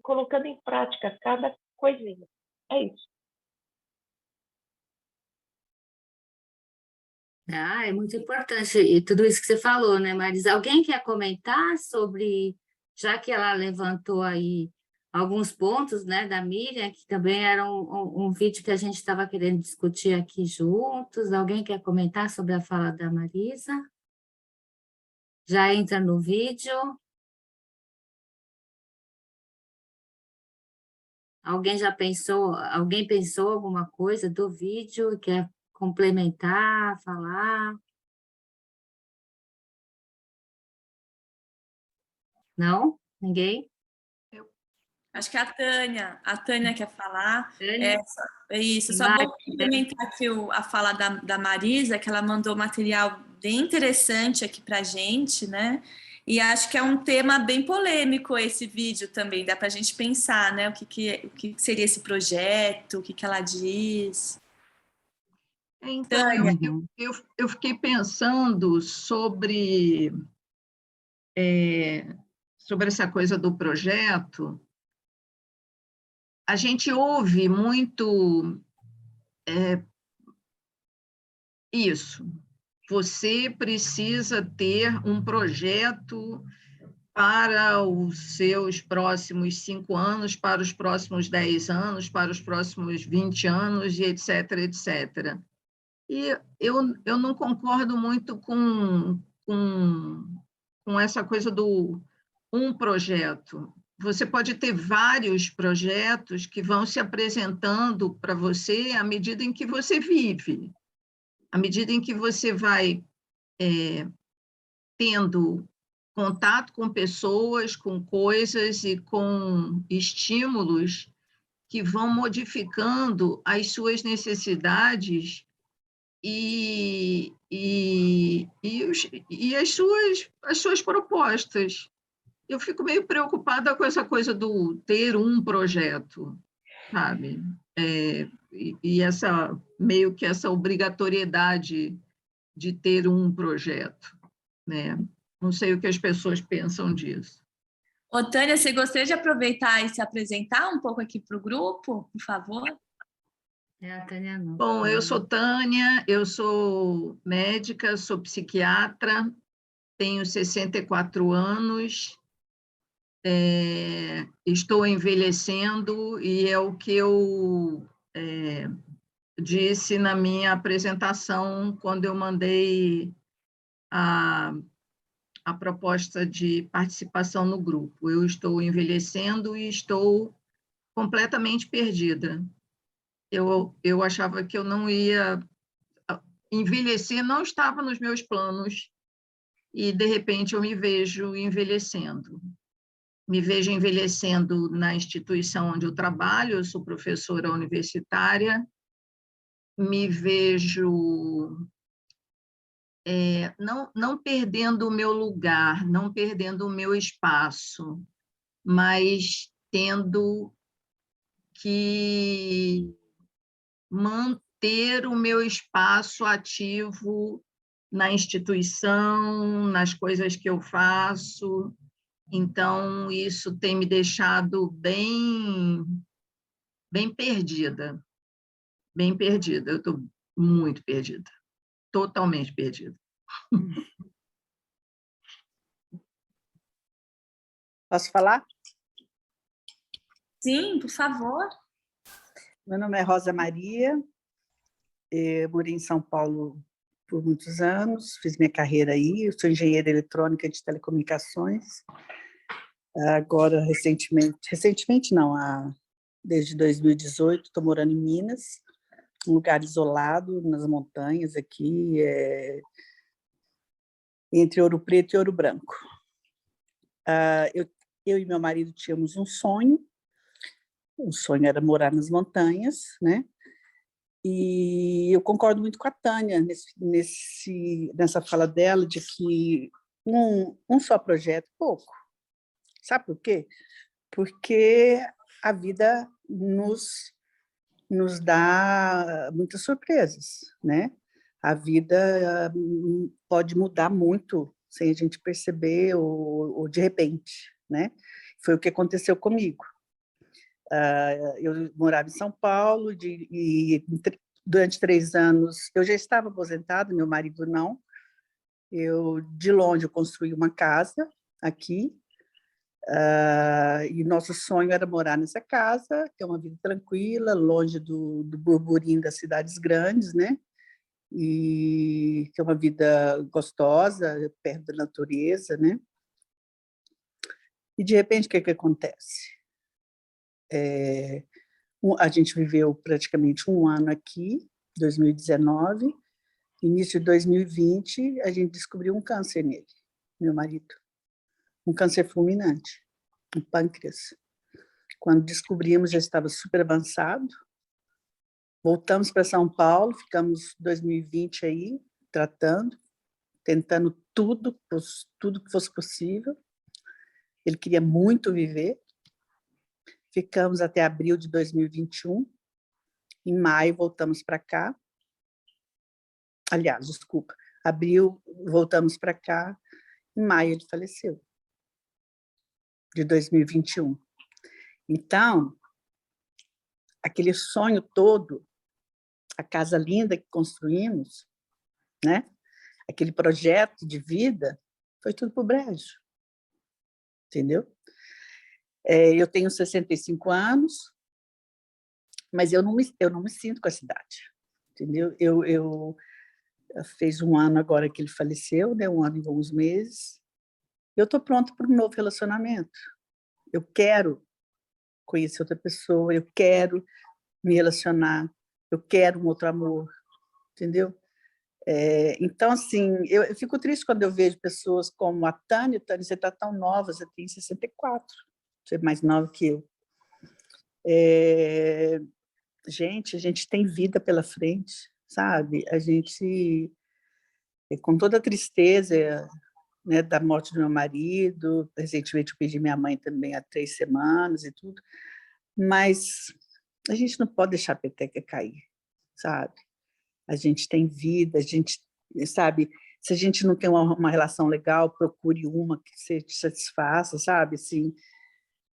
colocando em prática cada coisinha. É isso. É muito importante e tudo isso que você falou, né, Marisa? Alguém quer comentar sobre, já que ela levantou aí alguns pontos, né, da Miriam, que também era um vídeo que a gente estava querendo discutir aqui juntos. Alguém quer comentar sobre a fala da Marisa? Já entra no vídeo. Alguém pensou alguma coisa do vídeo? Quer complementar, falar? Não? Ninguém? Acho que a Tânia quer falar. Tânia? É isso, só vou complementar aqui a fala da Marisa, que ela mandou material bem interessante aqui para a gente, né? E acho que é um tema bem polêmico esse vídeo também, dá para a gente pensar, né? O que seria esse projeto, o que ela diz. Então, eu fiquei pensando sobre essa coisa do projeto. A gente ouve muito isso. Você precisa ter um projeto para os seus próximos 5 anos, para os próximos 10 anos, para os próximos 20 anos, e etc., etc. E eu não concordo muito com essa coisa do um projeto. Você pode ter vários projetos que vão se apresentando para você à medida em que você vive, à medida em que você vai tendo contato com pessoas, com coisas e com estímulos que vão modificando as suas necessidades e as suas propostas. Eu fico meio preocupada com essa coisa do ter um projeto, sabe? Meio que essa obrigatoriedade de ter um projeto, né? Não sei o que as pessoas pensam disso. Ô, Tânia, você gostaria de aproveitar e se apresentar um pouco aqui para o grupo, por favor? A Tânia não. Bom, eu sou Tânia, eu sou médica, sou psiquiatra, tenho 64 anos, estou envelhecendo e é o que eu disse na minha apresentação quando eu mandei a proposta de participação no grupo. Eu estou envelhecendo e estou completamente perdida. Eu achava que eu não ia envelhecer, não estava nos meus planos, e, de repente, eu me vejo envelhecendo. Me vejo envelhecendo na instituição onde eu trabalho, eu sou professora universitária, me vejo não perdendo o meu lugar, não perdendo o meu espaço, mas tendo que manter o meu espaço ativo na instituição, nas coisas que eu faço. Então, isso tem me deixado bem perdida, bem perdida. Eu estou muito perdida, totalmente perdida. Posso falar? Sim, por favor. Meu nome é Rosa Maria, eu morei em São Paulo por muitos anos, fiz minha carreira aí, eu sou engenheira eletrônica de telecomunicações. Agora, recentemente não, desde 2018, estou morando em Minas, um lugar isolado, nas montanhas aqui, entre Ouro Preto e Ouro Branco. Eu e meu marido tínhamos um sonho, o sonho era morar nas montanhas, né? E eu concordo muito com a Tânia nessa fala dela de que um só projeto é pouco. Sabe por quê? Porque a vida nos dá muitas surpresas, né? A vida pode mudar muito sem a gente perceber ou de repente, né? Foi o que aconteceu comigo. Eu morava em São Paulo e durante 3 anos eu já estava aposentada, meu marido não. De longe eu construí uma casa aqui, e nosso sonho era morar nessa casa, ter uma vida tranquila, longe do burburinho das cidades grandes, né? E ter uma vida gostosa, perto da natureza, né? E, de repente, o que acontece? A gente viveu praticamente um ano aqui, 2019. Início de 2020, a gente descobriu um câncer nele, meu marido. Um câncer fulminante, um pâncreas. Quando descobrimos, já estava super avançado. Voltamos para São Paulo, ficamos 2020 aí, tratando, tentando tudo que fosse possível. Ele queria muito viver. Ficamos até abril de 2021. Em maio, voltamos para cá. Aliás, desculpa, abril, voltamos para cá. Em maio, ele faleceu, de 2021. Então, aquele sonho todo, a casa linda que construímos, né? Aquele projeto de vida, foi tudo para o brejo. Entendeu? Eu tenho 65 anos, mas eu não me sinto com a cidade. Entendeu? Eu fez um ano agora que ele faleceu, né? Um ano e alguns meses. Eu estou pronta para um novo relacionamento. Eu quero conhecer outra pessoa, eu quero me relacionar, eu quero um outro amor, entendeu? Então, assim, eu fico triste quando eu vejo pessoas como a Tânia. Tânia, você está tão nova, você tem 64, você é mais nova que eu. Gente, a gente tem vida pela frente, sabe? A gente, com toda a tristeza, né, da morte do meu marido, recentemente eu perdi minha mãe também há 3 semanas e tudo, mas a gente não pode deixar a peteca cair, sabe? A gente tem vida, a gente, sabe, se a gente não tem uma relação legal, procure uma que você te satisfaça, sabe? Assim,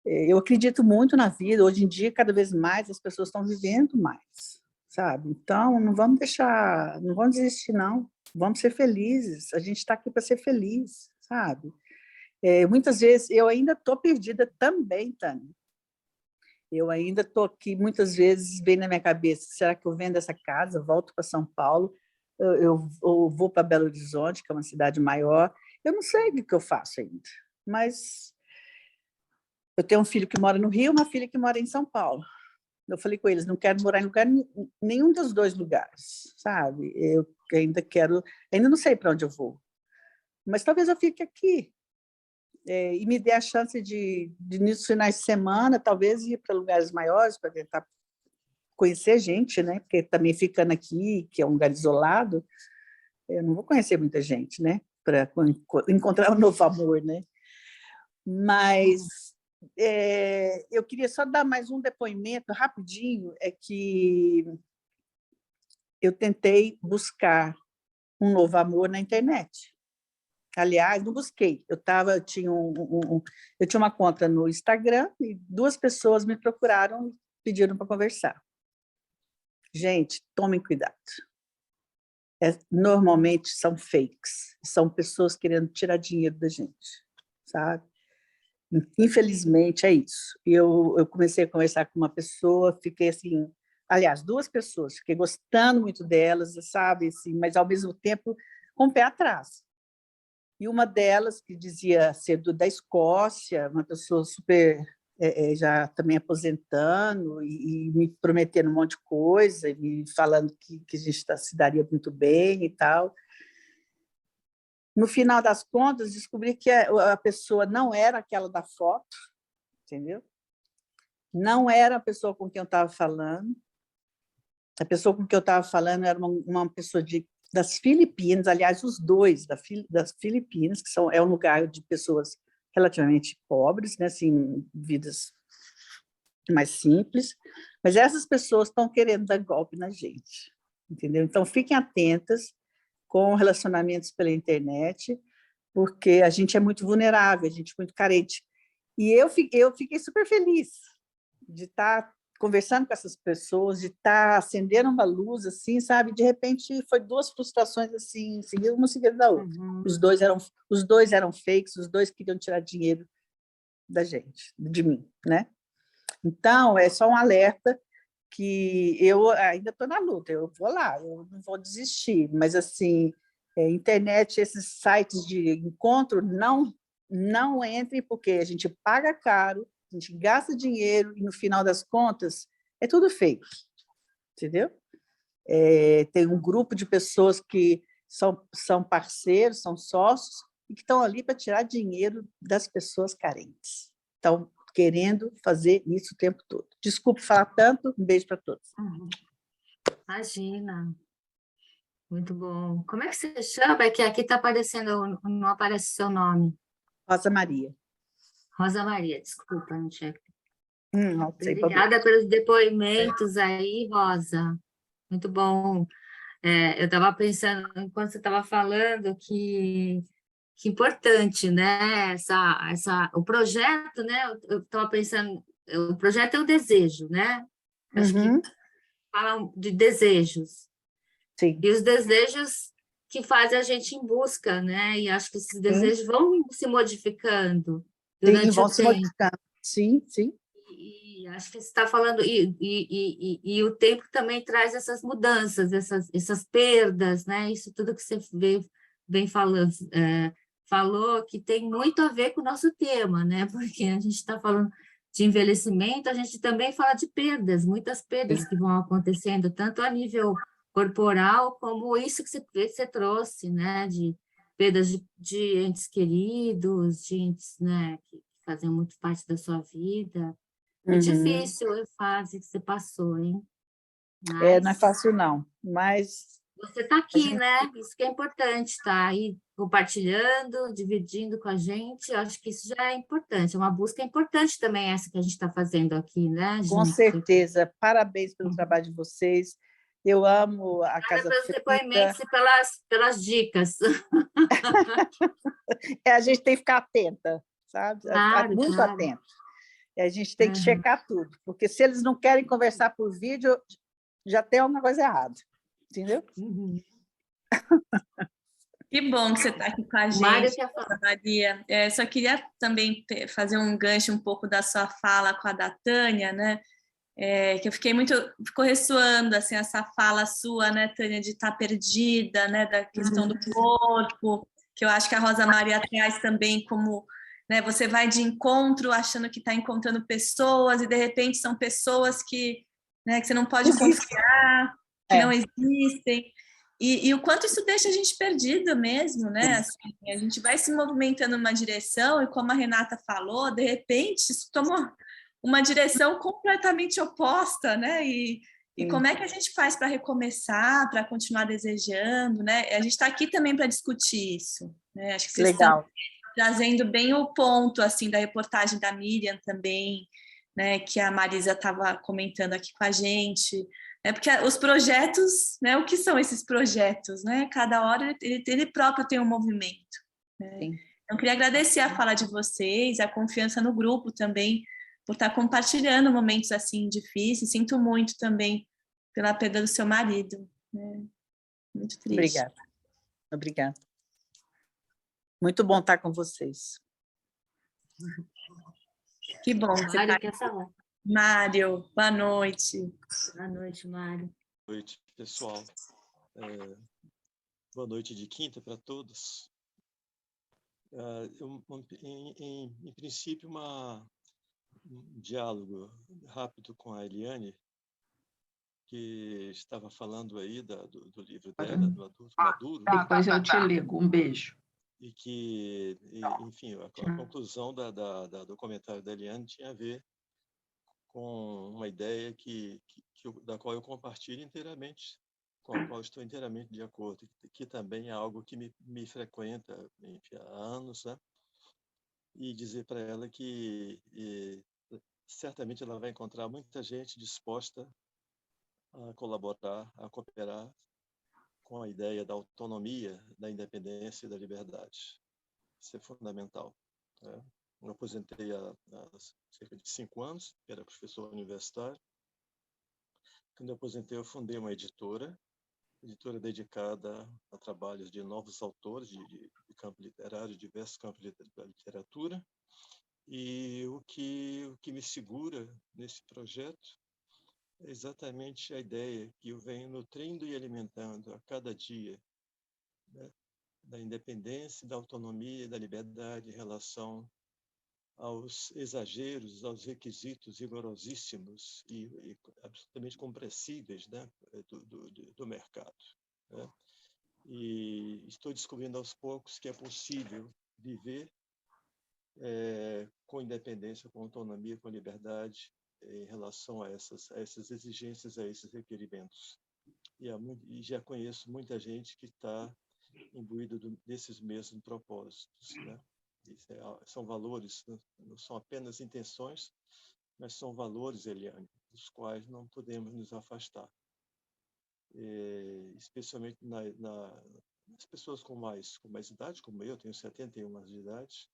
eu acredito muito na vida. Hoje em dia, cada vez mais, as pessoas estão vivendo mais, sabe? Então, não vamos deixar, não vamos desistir, não. Vamos ser felizes. A gente está aqui para ser feliz, sabe? Muitas vezes, eu ainda estou perdida também, Tânia. Eu ainda estou aqui, muitas vezes, vem na minha cabeça, será que eu vendo essa casa, volto para São Paulo, eu vou para Belo Horizonte, que é uma cidade maior? Eu não sei o que eu faço ainda, mas eu tenho um filho que mora no Rio, uma filha que mora em São Paulo. Eu falei com eles, não quero morar em lugar nenhum dos 2 lugares, sabe? Eu ainda não sei para onde eu vou, mas talvez eu fique aqui. E me dê a chance de nos finais de semana, talvez ir para lugares maiores, para tentar conhecer gente, né? Porque também ficando aqui, que é um lugar isolado, eu não vou conhecer muita gente, né? Para encontrar um novo amor, né? Mas eu queria só dar mais um depoimento rapidinho, é que eu tentei buscar um novo amor na internet. Aliás, não busquei. Eu tinha uma conta no Instagram e 2 pessoas me procuraram e pediram para conversar. Gente, tomem cuidado. Normalmente são fakes, são pessoas querendo tirar dinheiro da gente, sabe? Infelizmente é isso. Eu comecei a conversar com uma pessoa, fiquei assim, aliás, 2 pessoas, fiquei gostando muito delas, sabe? Assim, mas ao mesmo tempo com o pé atrás. E uma delas, que dizia ser da Escócia, uma pessoa super, já também aposentando, e me prometendo um monte de coisa, e me falando que a gente se daria muito bem e tal. No final das contas, descobri que a pessoa não era aquela da foto, entendeu? Não era a pessoa com quem eu estava falando. A pessoa com quem eu estava falando era uma pessoa das Filipinas, aliás, os 2 das Filipinas, que é um lugar de pessoas relativamente pobres, né, assim, vidas mais simples, mas essas pessoas estão querendo dar golpe na gente, entendeu? Então, fiquem atentas com relacionamentos pela internet, porque a gente é muito vulnerável, a gente é muito carente. E eu fiquei super feliz de estar conversando com essas pessoas, de estar acendendo uma luz, assim, sabe? De repente, foi 2 frustrações, assim, uma seguida da outra. Uhum. Os dois eram fakes, os 2 queriam tirar dinheiro da gente, de mim, né? Então, é só um alerta que eu ainda estou na luta, eu vou lá, eu não vou desistir, mas, assim, internet, esses sites de encontro, não entrem, porque a gente paga caro, a gente gasta dinheiro e, no final das contas, É tudo fake, entendeu? Tem um grupo de pessoas que são parceiros, são sócios, e que estão ali para tirar dinheiro das pessoas carentes. Estão querendo fazer isso o tempo todo. Desculpe falar tanto, um beijo para todos. Imagina. Muito bom. Como é que você chama? É que aqui está aparecendo, não aparece seu nome. Rosa Maria. Rosa Maria, desculpa, não tinha. Não, sem problema. Obrigada pelos depoimentos aí, Rosa. Muito bom. Eu estava pensando, enquanto você estava falando, que importante, né? O projeto, né? Eu estava pensando, o projeto é o desejo, né? Acho que falam de desejos. Sim. E os desejos que fazem a gente em busca, né? E acho que esses desejos vão se modificando durante vão o se tempo. modificando. Sim, sim. E acho que você está falando, e o tempo também traz essas mudanças, essas perdas, né? Isso tudo que você vem falando, falou que tem muito a ver com o nosso tema, né? Porque a gente está falando de envelhecimento, a gente também fala de perdas, muitas perdas que vão acontecendo, tanto a nível corporal, como isso que você trouxe, né? De perdas de entes queridos, de entes, né? Que fazem muito parte da sua vida. É difícil a fase que você passou, hein? Mas não é fácil, não. Mas você está aqui, né? Isso que é importante, está aí compartilhando, dividindo com a gente. Eu acho que isso já é importante. É uma busca importante também essa que a gente está fazendo aqui, né, com junto. certeza. Parabéns pelo trabalho de vocês. Eu amo a Casa pelos Frida. Depoimentos e pelas dicas. A gente tem que ficar atenta, sabe? Claro, Muito claro. atento. E a gente tem que checar tudo, porque se eles não querem conversar por vídeo, já tem alguma coisa errada, entendeu? Que bom que você está aqui com a Mário gente, quer falar. Maria. Só queria também fazer um gancho um pouco da sua fala com a da Tânia, né? Que eu ficou ressoando assim, essa fala sua, né, Tânia, de estar perdida, né, da questão do corpo, que eu acho que a Rosa Maria traz também como, né, você vai de encontro achando que está encontrando pessoas e de repente são pessoas que, né, que você não pode confiar, que não existem. E o quanto isso deixa a gente perdido mesmo, né? Assim, a gente vai se movimentando numa direção e como a Renata falou, de repente isso toma uma direção completamente oposta, né? E como é que a gente faz para recomeçar, para continuar desejando, né? A gente está aqui também para discutir isso, né? Acho que vocês estão trazendo bem o ponto assim da reportagem da Miriam também, né? Que a Marisa estava comentando aqui com a gente. Porque os projetos, né? O que são esses projetos, né? Cada hora ele próprio tem um movimento. Né? Então, eu queria agradecer a fala de vocês, a confiança no grupo também, por estar compartilhando momentos assim difíceis. Sinto muito também pela perda do seu marido. Né? Muito triste. Obrigada. Muito bom estar com vocês. Que bom que você está aqui. Mário, boa noite. Boa noite, Mário. Boa noite, pessoal. Boa noite de quinta para todos. Em princípio, um diálogo rápido com a Eliane, que estava falando aí do livro dela, do Adulto Maduro. Depois eu te ligo. Um beijo. E que, enfim, a conclusão do comentário da Eliane tinha a ver com uma ideia da qual eu compartilho inteiramente, com a qual estou inteiramente de acordo, que também é algo que me frequenta, enfim, há anos, né? E dizer para ela que certamente ela vai encontrar muita gente disposta a colaborar, a cooperar com a ideia da autonomia, da independência e da liberdade. Isso é fundamental. Né? Eu aposentei há cerca de 5 anos, era professor universitário. Quando eu aposentei, eu fundei uma editora dedicada a trabalhos de novos autores de campo literário, diversos campos da literatura. E o que me segura nesse projeto é exatamente a ideia que eu venho nutrindo e alimentando a cada dia, né? Da independência, da autonomia e da liberdade em relação aos exageros, aos requisitos rigorosíssimos e absolutamente compressíveis, né, do mercado, né? E estou descobrindo aos poucos que é possível viver com independência, com autonomia, com liberdade em relação a essas exigências, a esses requerimentos. E já conheço muita gente que está imbuída desses mesmos propósitos, né? São valores, não são apenas intenções, mas são valores, Eliane, dos quais não podemos nos afastar. Especialmente nas pessoas com mais idade, como eu, tenho 71 anos de idade,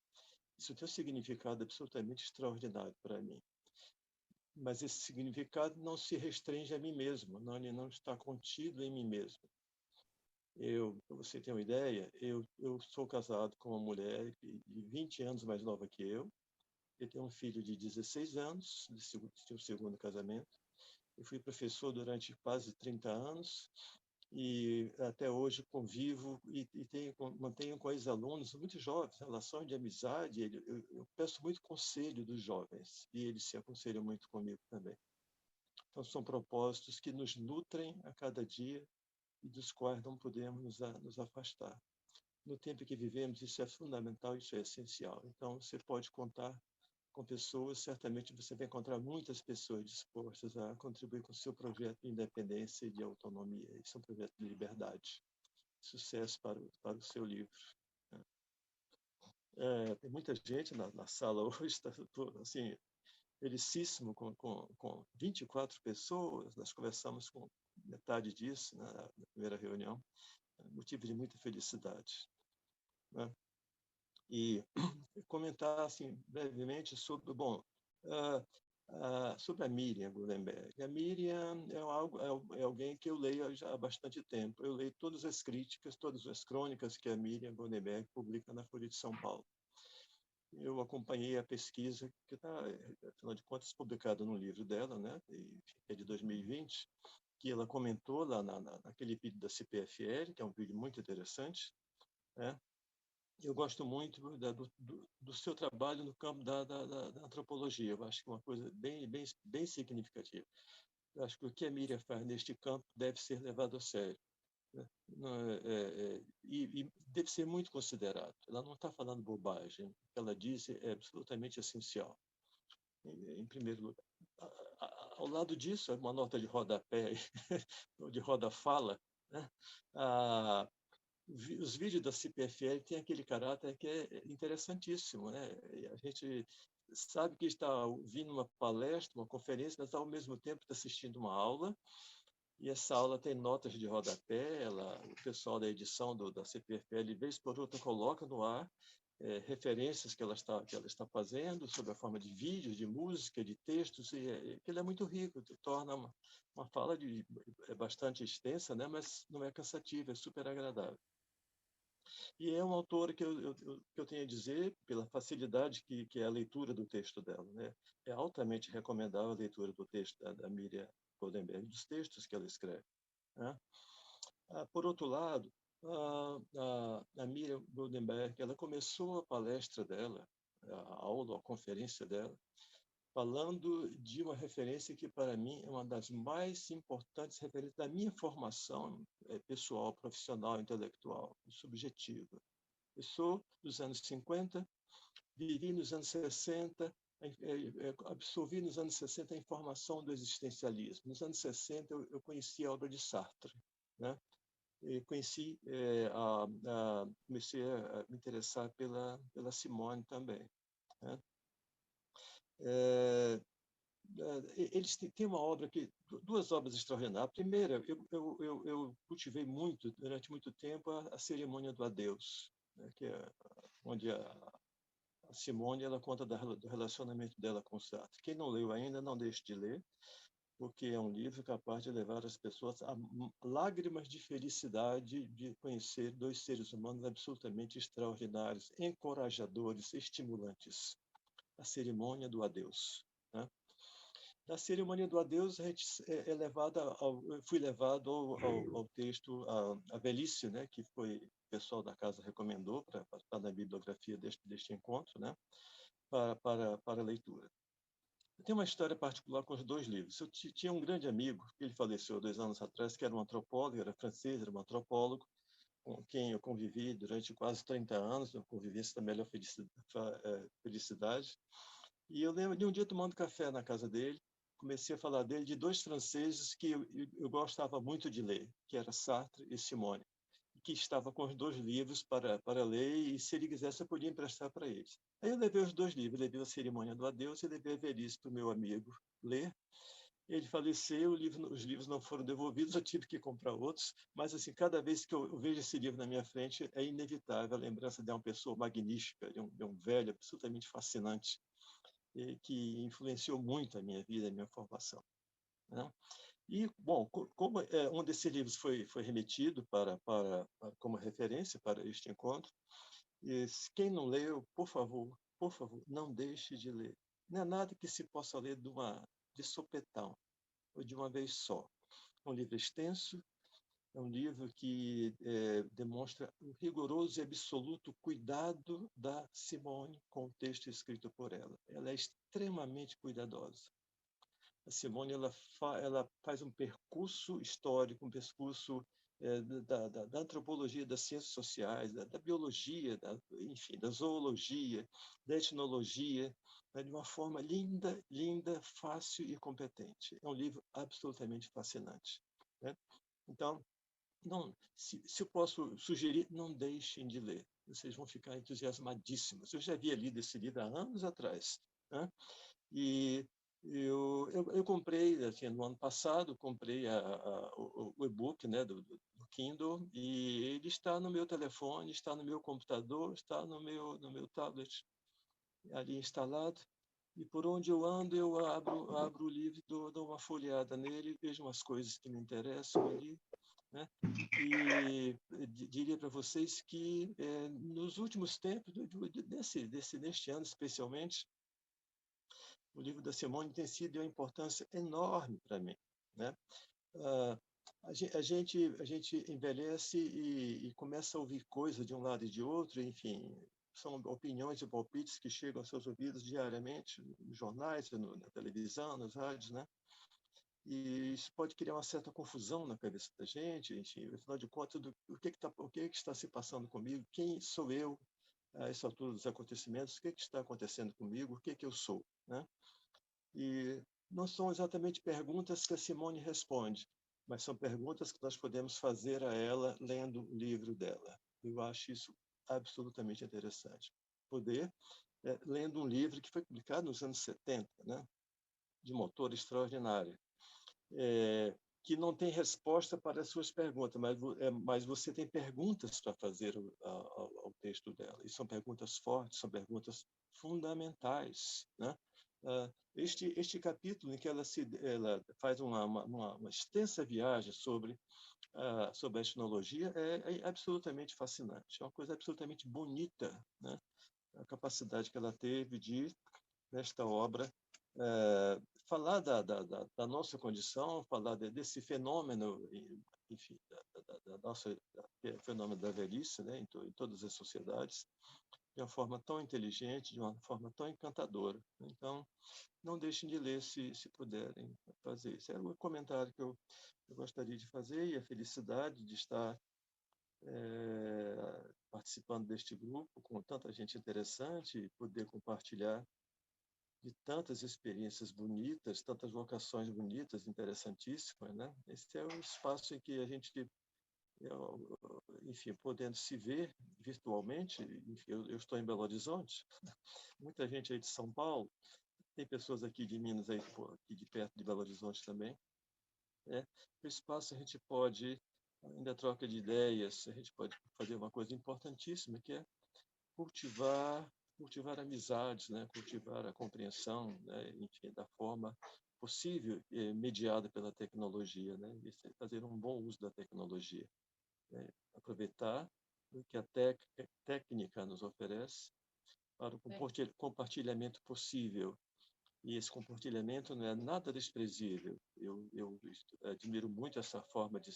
isso tem um significado absolutamente extraordinário para mim. Mas esse significado não se restringe a mim mesmo, não, ele não está contido em mim mesmo. Para você ter uma ideia, eu sou casado com uma mulher de 20 anos mais nova que eu tenho um filho de 16 anos, de seu segundo casamento. Eu fui professor durante quase 30 anos e até hoje convivo e mantenho com ex-alunos muito jovens, relação de amizade. Eu peço muito conselho dos jovens e eles se aconselham muito comigo também. Então, são propósitos que nos nutrem a cada dia e dos quais não podemos nos afastar. No tempo que vivemos, isso é fundamental, isso é essencial. Então, você pode contar com pessoas, certamente você vai encontrar muitas pessoas dispostas a contribuir com o seu projeto de independência e de autonomia. Isso é um projeto de liberdade. Sucesso para o seu livro. Tem muita gente na sala hoje, está assim, felicíssimo com 24 pessoas. Nós conversamos com metade disso, né, na primeira reunião. Motivo de muita felicidade, né? E comentar assim brevemente sobre sobre a Miriam Goldenberg. A Miriam é alguém que eu leio já há bastante tempo. Eu leio todas as críticas, todas as crônicas que a Miriam Goldenberg publica na Folha de São Paulo. Eu acompanhei a pesquisa que está, afinal de contas, publicada no livro dela, né, é de 2020, que ela comentou lá naquele vídeo da CPFL, que é um vídeo muito interessante, né? Eu gosto muito do seu trabalho no campo da antropologia. Eu acho que é uma coisa bem significativa. Eu acho que o que a Miriam faz neste campo deve ser levado a sério, né? E deve ser muito considerado. Ela não está falando bobagem. O que ela diz é absolutamente essencial. Em primeiro lugar. Ao lado disso, uma nota de rodapé, de roda-fala, né? Os vídeos da CPFL têm aquele caráter que é interessantíssimo, né? A gente sabe que está ouvindo uma palestra, uma conferência, mas ao mesmo tempo está assistindo uma aula, e essa aula tem notas de rodapé, o pessoal da edição da CPFL, vez por outra, coloca no ar referências que ela está fazendo, sob a forma de vídeos, de música, de textos, e ele é muito rico, torna uma fala bastante extensa, né? Mas não é cansativa, é super agradável. E é uma autora que eu tenho a dizer, pela facilidade que é a leitura do texto dela, né? É altamente recomendável a leitura do texto da Miriam Goldenberg, dos textos que ela escreve, né? Por outro lado, a Miriam Goldenberg, ela começou a palestra dela, a aula, a conferência dela, falando de uma referência que, para mim, é uma das mais importantes referências da minha formação pessoal, profissional, intelectual, subjetiva. Eu sou dos anos 50, vivi nos anos 60, absorvi nos anos 60 a informação do existencialismo. Nos anos 60, eu conheci a obra de Sartre, né? E conheci, comecei a me interessar pela Simone também, né? Eles têm uma obra duas obras extraordinárias. A primeira, eu cultivei muito, durante muito tempo, a cerimônia do adeus, né, que é onde a Simone ela conta do relacionamento dela com Sartre. Quem não leu ainda, não deixe de ler, porque é um livro capaz de levar as pessoas a lágrimas de felicidade de conhecer dois seres humanos absolutamente extraordinários, encorajadores, estimulantes. A cerimônia do adeus, né? Na cerimônia do adeus, a gente fui levado ao texto A Velhice, né, que o pessoal da casa recomendou para estar na bibliografia deste encontro, né? para a leitura. Eu tenho uma história particular com os 2 livros. Eu tinha um grande amigo, que ele faleceu 2 anos atrás, que era um antropólogo, era francês, era um antropólogo, com quem eu convivi durante quase 30 anos, uma convivência da melhor felicidade. E eu lembro de um dia tomando café na casa dele, comecei a falar dele de 2 franceses que eu gostava muito de ler, que era Sartre e Simone, que estava com os 2 livros para ler, e se ele quisesse eu podia emprestar para eles. Aí eu levei os 2 livros, levei A Cerimônia do Adeus e levei A Velhice para o meu amigo ler. Ele faleceu, os livros não foram devolvidos, eu tive que comprar outros, mas assim, cada vez que eu vejo esse livro na minha frente, é inevitável a lembrança de uma pessoa magnífica, de um velho absolutamente fascinante, que influenciou muito a minha vida, a minha formação, né? E, bom, como um desses livros foi remetido como referência para este encontro, e quem não leu, por favor, não deixe de ler. Não é nada que se possa ler de sopetão, ou de uma vez só. É um livro extenso, é um livro que demonstra o rigoroso e absoluto cuidado da Simone com o texto escrito por ela. Ela é extremamente cuidadosa. A Simone ela faz um percurso histórico, um percurso da antropologia, das ciências sociais, da biologia, enfim, da zoologia, da etnologia, né, de uma forma linda, fácil e competente. É um livro absolutamente fascinante, né? Então, se eu posso sugerir, não deixem de ler. Vocês vão ficar entusiasmadíssimos. Eu já havia lido esse livro há anos atrás, né? E eu comprei, assim, no ano passado, comprei o e-book, né, do Kindle, e ele está no meu telefone, está no meu computador, está no meu tablet, ali instalado. E por onde eu ando, eu abro o livro, dou uma folheada nele, vejo umas coisas que me interessam ali, né? E diria para vocês que nos últimos tempos, neste ano especialmente, o livro da Simone tem sido de uma importância enorme para mim, né? A gente envelhece e começa a ouvir coisas de um lado e de outro, enfim, são opiniões e palpites que chegam aos seus ouvidos diariamente, nos jornais, na televisão, nas rádios, né? E isso pode criar uma certa confusão na cabeça da gente, enfim, afinal de contas, o que está se passando comigo, quem sou eu a essa altura dos acontecimentos, o que está acontecendo comigo, o que eu sou, né? E não são exatamente perguntas que a Simone responde, mas são perguntas que nós podemos fazer a ela lendo o livro dela. Eu acho isso absolutamente interessante. Poder, lendo um livro que foi publicado nos anos 70, né, de uma autora extraordinária, que não tem resposta para as suas perguntas, mas você tem perguntas para fazer ao texto dela. E são perguntas fortes, são perguntas fundamentais, né? Este capítulo em que ela faz uma extensa viagem sobre a etnologia é absolutamente fascinante, é uma coisa absolutamente bonita, né? A capacidade que ela teve de, nesta obra, falar da nossa condição, falar desse fenômeno, enfim, fenômeno da velhice, né, em todas as sociedades, de uma forma tão inteligente, de uma forma tão encantadora. Então, não deixem de ler se puderem fazer. Esse era o comentário que eu gostaria de fazer, e a felicidade de estar participando deste grupo com tanta gente interessante e poder compartilhar de tantas experiências bonitas, tantas vocações bonitas, interessantíssimas, né? Esse é o espaço em que a gente, enfim, podendo se ver virtualmente, enfim, eu estou em Belo Horizonte, muita gente aí de São Paulo, tem pessoas aqui de Minas, aí, aqui de perto de Belo Horizonte também, né? O espaço a gente pode, ainda troca de ideias, a gente pode fazer uma coisa importantíssima, que é cultivar amizades, né? Cultivar a compreensão, né? Enfim, da forma possível, mediada pela tecnologia, né? E fazer um bom uso da tecnologia, né? Aproveitar o que a técnica nos oferece para o compartilhamento possível E esse compartilhamento não é nada desprezível. Eu admiro muito essa forma de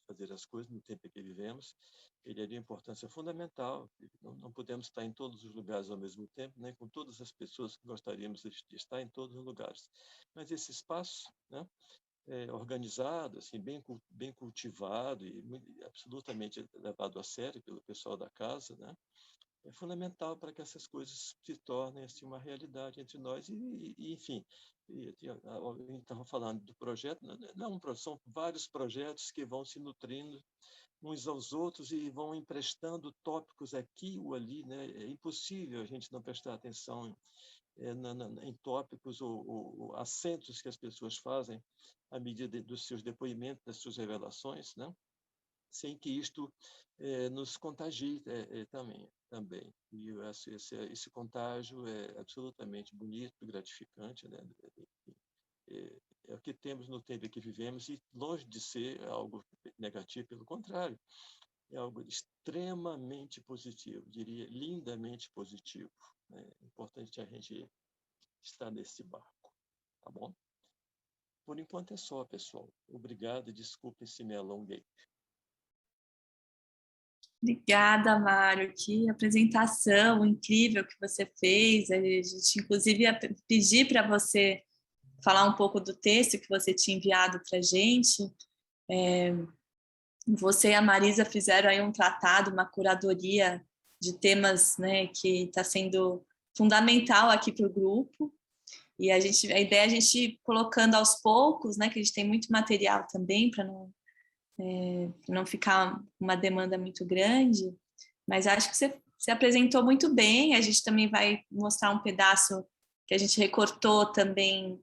fazer as coisas no tempo em que vivemos. Ele é de importância fundamental. Não podemos estar em todos os lugares ao mesmo tempo, nem com todas as pessoas que gostaríamos de estar em todos os lugares. Mas esse espaço, né, organizado, assim, bem cultivado e absolutamente levado a sério pelo pessoal da casa, né, é fundamental para que essas coisas se tornem assim, uma realidade entre nós. Enfim, a gente estava falando do projeto, não, são vários projetos que vão se nutrindo uns aos outros e vão emprestando tópicos aqui ou ali, né? É impossível a gente não prestar atenção em tópicos ou acentos que as pessoas fazem à medida dos seus depoimentos, das suas revelações, né? Sem que isto nos contagie também. E esse contágio é absolutamente bonito, gratificante, né? É o que temos no tempo em que vivemos e longe de ser algo negativo, pelo contrário, é algo extremamente positivo, diria lindamente positivo. É importante a gente estar nesse barco, tá bom? Por enquanto é só, pessoal. Obrigado e desculpem se me alonguei. Obrigada, Mário. Que apresentação incrível que você fez. A gente, inclusive, ia pedir para você falar um pouco do texto que você tinha enviado para a gente. Você e a Marisa fizeram aí um tratado, uma curadoria de temas, né, que está sendo fundamental aqui para o grupo. E a ideia é a gente colocando aos poucos, né, que a gente tem muito material também para não ficar uma demanda muito grande, mas acho que você apresentou muito bem. A gente também vai mostrar um pedaço que a gente recortou também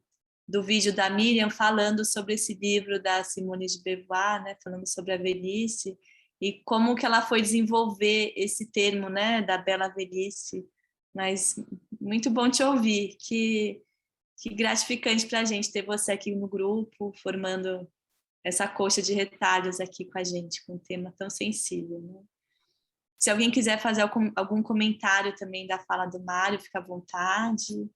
do vídeo da Miriam falando sobre esse livro da Simone de Beauvoir, né, falando sobre a velhice e como que ela foi desenvolver esse termo, né, da bela velhice. Mas muito bom te ouvir, que gratificante para a gente ter você aqui no grupo, formando essa coxa de retalhos aqui com a gente, com um tema tão sensível, né? Se alguém quiser fazer algum comentário também da fala do Mário, fica à vontade.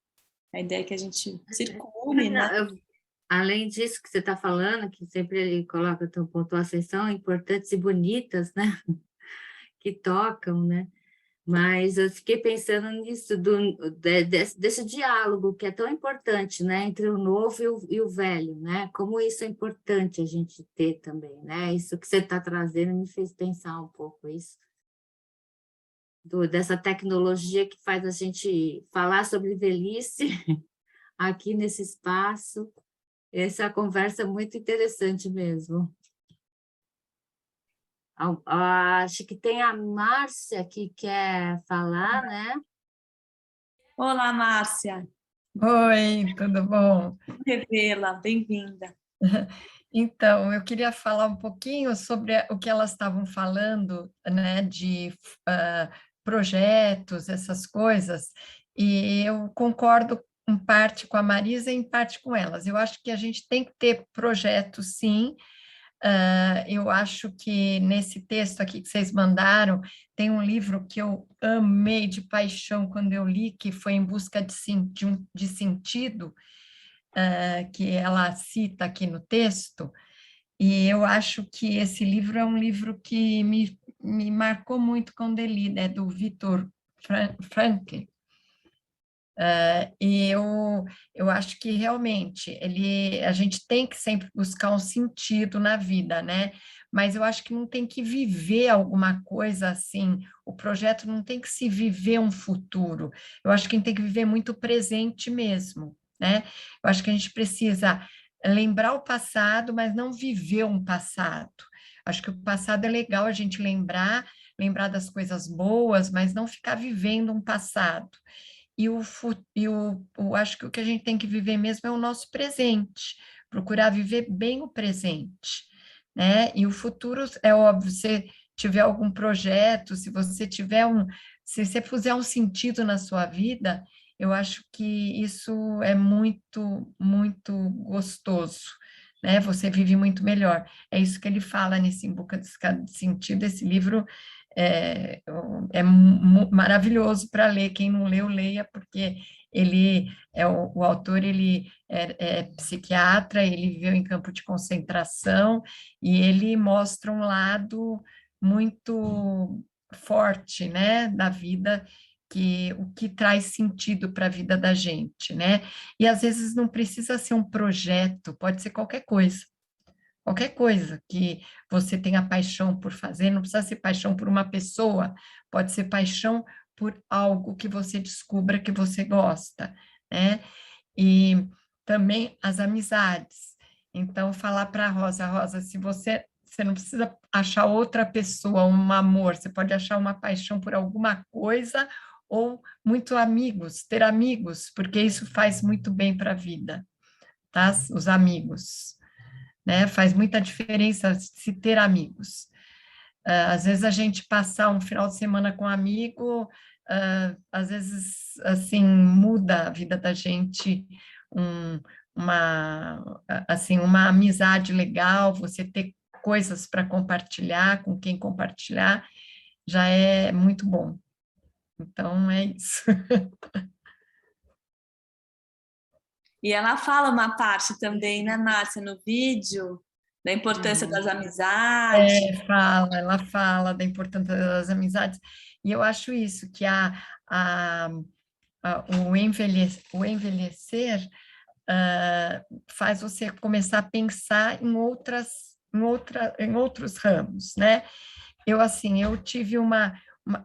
A ideia é que a gente circule, né? Além disso que você está falando, que sempre ele coloca tão pontuação importantes e bonitas, né? Que tocam, né? Mas eu fiquei pensando nisso, desse diálogo que é tão importante, né, entre o novo e o velho, né? Como isso é importante a gente ter também, né? Isso que você está trazendo me fez pensar um pouco isso. Dessa tecnologia que faz a gente falar sobre velhice aqui nesse espaço. Essa conversa é muito interessante mesmo. Acho que tem a Márcia que quer falar, né? Olá, Márcia. Oi, tudo bom? Revela, bem-vinda. Então, eu queria falar um pouquinho sobre o que elas estavam falando, né, de projetos, essas coisas, e eu concordo em parte com a Marisa e em parte com elas. Eu acho que a gente tem que ter projetos, sim. Eu acho que nesse texto aqui que vocês mandaram, tem um livro que eu amei de paixão quando eu li, que foi Em Busca de Sentido, que ela cita aqui no texto, e eu acho que esse livro é um livro que me marcou muito quando eu li, né, do Viktor Frankl. E eu acho que realmente a gente tem que sempre buscar um sentido na vida, né? Mas eu acho que não tem que viver alguma coisa assim, o projeto não tem que se viver um futuro, eu acho que a gente tem que viver muito o presente mesmo, né? Eu acho que a gente precisa lembrar o passado, mas não viver um passado. Acho que o passado é legal a gente lembrar das coisas boas, mas não ficar vivendo um passado. Acho que o que a gente tem que viver mesmo é o nosso presente, procurar viver bem o presente, né? E o futuro, é óbvio, se tiver algum projeto, se você puser um sentido na sua vida, eu acho que isso é muito, muito gostoso, né? Você vive muito melhor. É isso que ele fala nesse Em Busca de Sentido. Esse livro é maravilhoso para ler. Quem não leu, leia, porque O autor, ele é psiquiatra, ele viveu em campo de concentração, e ele mostra um lado muito forte, né, da vida, o que traz sentido para a vida da gente, né? E às vezes não precisa ser um projeto, pode ser qualquer coisa. Qualquer coisa que você tenha paixão por fazer, não precisa ser paixão por uma pessoa, pode ser paixão por algo que você descubra que você gosta, né? E também as amizades. Então, falar para a Rosa, se você não precisa achar outra pessoa, um amor, você pode achar uma paixão por alguma coisa ou muito amigos, ter amigos, porque isso faz muito bem para a vida, tá? Os amigos, né? Faz muita diferença se ter amigos. Às vezes a gente passar um final de semana com um amigo, às vezes, assim, muda a vida da gente, uma amizade legal, você ter coisas para compartilhar, com quem compartilhar, já é muito bom. Então, é isso. E ela fala uma parte também, né, Márcia, no vídeo, da importância das amizades. Ela fala da importância das amizades, e eu acho isso, que o envelhecer faz você começar a pensar em outros ramos, né? Eu tive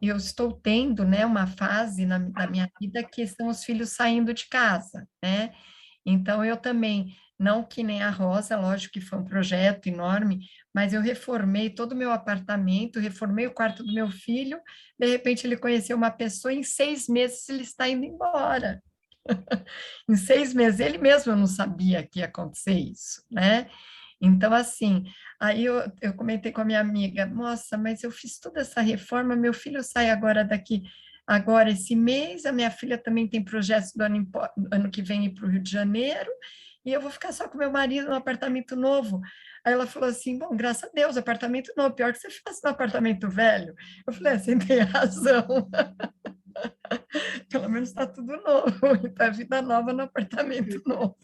eu estou tendo, né, uma fase na minha vida que são os filhos saindo de casa, né? Então, eu também, não que nem a Rosa, lógico que foi um projeto enorme, mas eu reformei todo o meu apartamento, reformei o quarto do meu filho, de repente ele conheceu uma pessoa, em 6 meses ele está indo embora. Em 6 meses, ele mesmo não sabia que ia acontecer isso, né? Então, assim, aí eu comentei com a minha amiga, nossa, mas eu fiz toda essa reforma, meu filho sai agora esse mês, a minha filha também tem projetos do ano que vem ir para o Rio de Janeiro, e eu vou ficar só com meu marido no apartamento novo. Aí ela falou assim, bom, graças a Deus, apartamento novo, pior que você faz no apartamento velho. Eu falei, você tem razão. Pelo menos está tudo novo, então é vida nova no apartamento novo.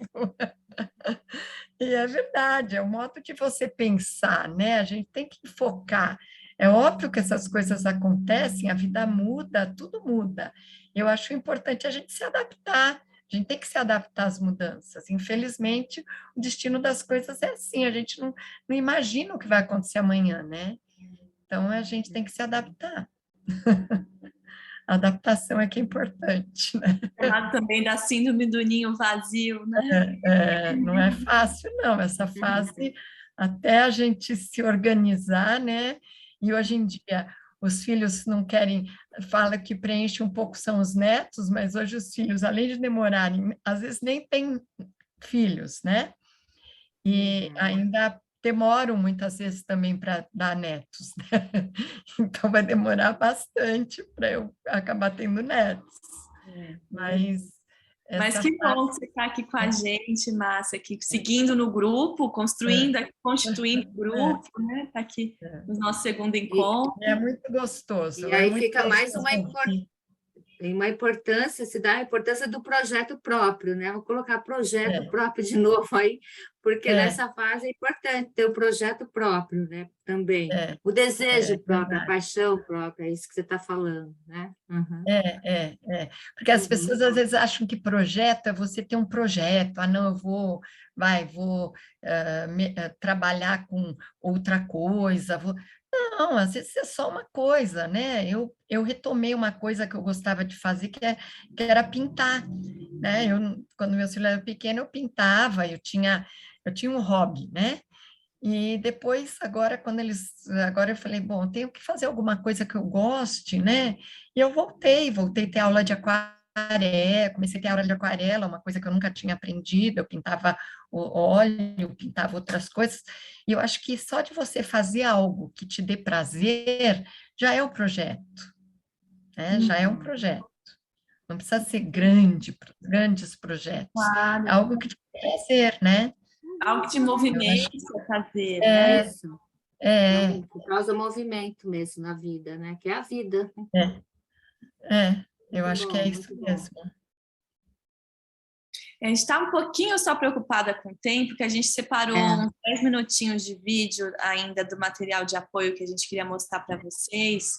E é verdade, é o modo de você pensar, né? A gente tem que focar. É óbvio que essas coisas acontecem, a vida muda, tudo muda. Eu acho importante a gente se adaptar, a gente tem que se adaptar às mudanças. Infelizmente, o destino das coisas é assim, a gente não imagina o que vai acontecer amanhã, né? Então, a gente tem que se adaptar. A adaptação é que é importante, né? Chamado também da síndrome do ninho vazio, né? Não é fácil, não, essa fase, até a gente se organizar, né? E hoje em dia, os filhos não querem, fala que preenche um pouco são os netos, mas hoje os filhos, além de demorarem, às vezes nem têm filhos, né? E ainda demoram muitas vezes também para dar netos, né? Então vai demorar bastante para eu acabar tendo netos. Mas que bom que você está aqui com a gente, Márcia, aqui seguindo no grupo, constituindo o grupo, né? Está aqui no nosso segundo encontro. É muito gostoso. E aí fica mais uma importância, se dá a importância do projeto próprio, né? Vou colocar projeto próprio de novo aí, porque nessa fase é importante ter o projeto próprio, né? Também. O desejo próprio, a paixão própria, é isso que você está falando, né? Uhum. Porque as pessoas às vezes acham que projeto é você ter um projeto, não, eu vou trabalhar com outra coisa, Não, às vezes é só uma coisa, né? Eu retomei uma coisa que eu gostava de fazer, que era pintar, né? Quando meu filho era pequeno, eu pintava, eu tinha um hobby, né? E depois, agora eu falei, bom, eu tenho que fazer alguma coisa que eu goste, né? E eu voltei a ter aula de aquarela, comecei a ter aula de aquarela, uma coisa que eu nunca tinha aprendido, eu pintava o óleo, pintava outras coisas, e eu acho que só de você fazer algo que te dê prazer, já é um projeto, né? Já é um projeto. Não precisa ser grandes projetos. Claro. É algo que te dê prazer, né? Algo que te movimenta a fazer, né? Isso. Que causa movimento mesmo na vida, né? Que é a vida. Eu acho que é isso mesmo. A gente está um pouquinho só preocupada com o tempo, porque a gente separou uns 10 minutinhos de vídeo ainda do material de apoio que a gente queria mostrar para vocês,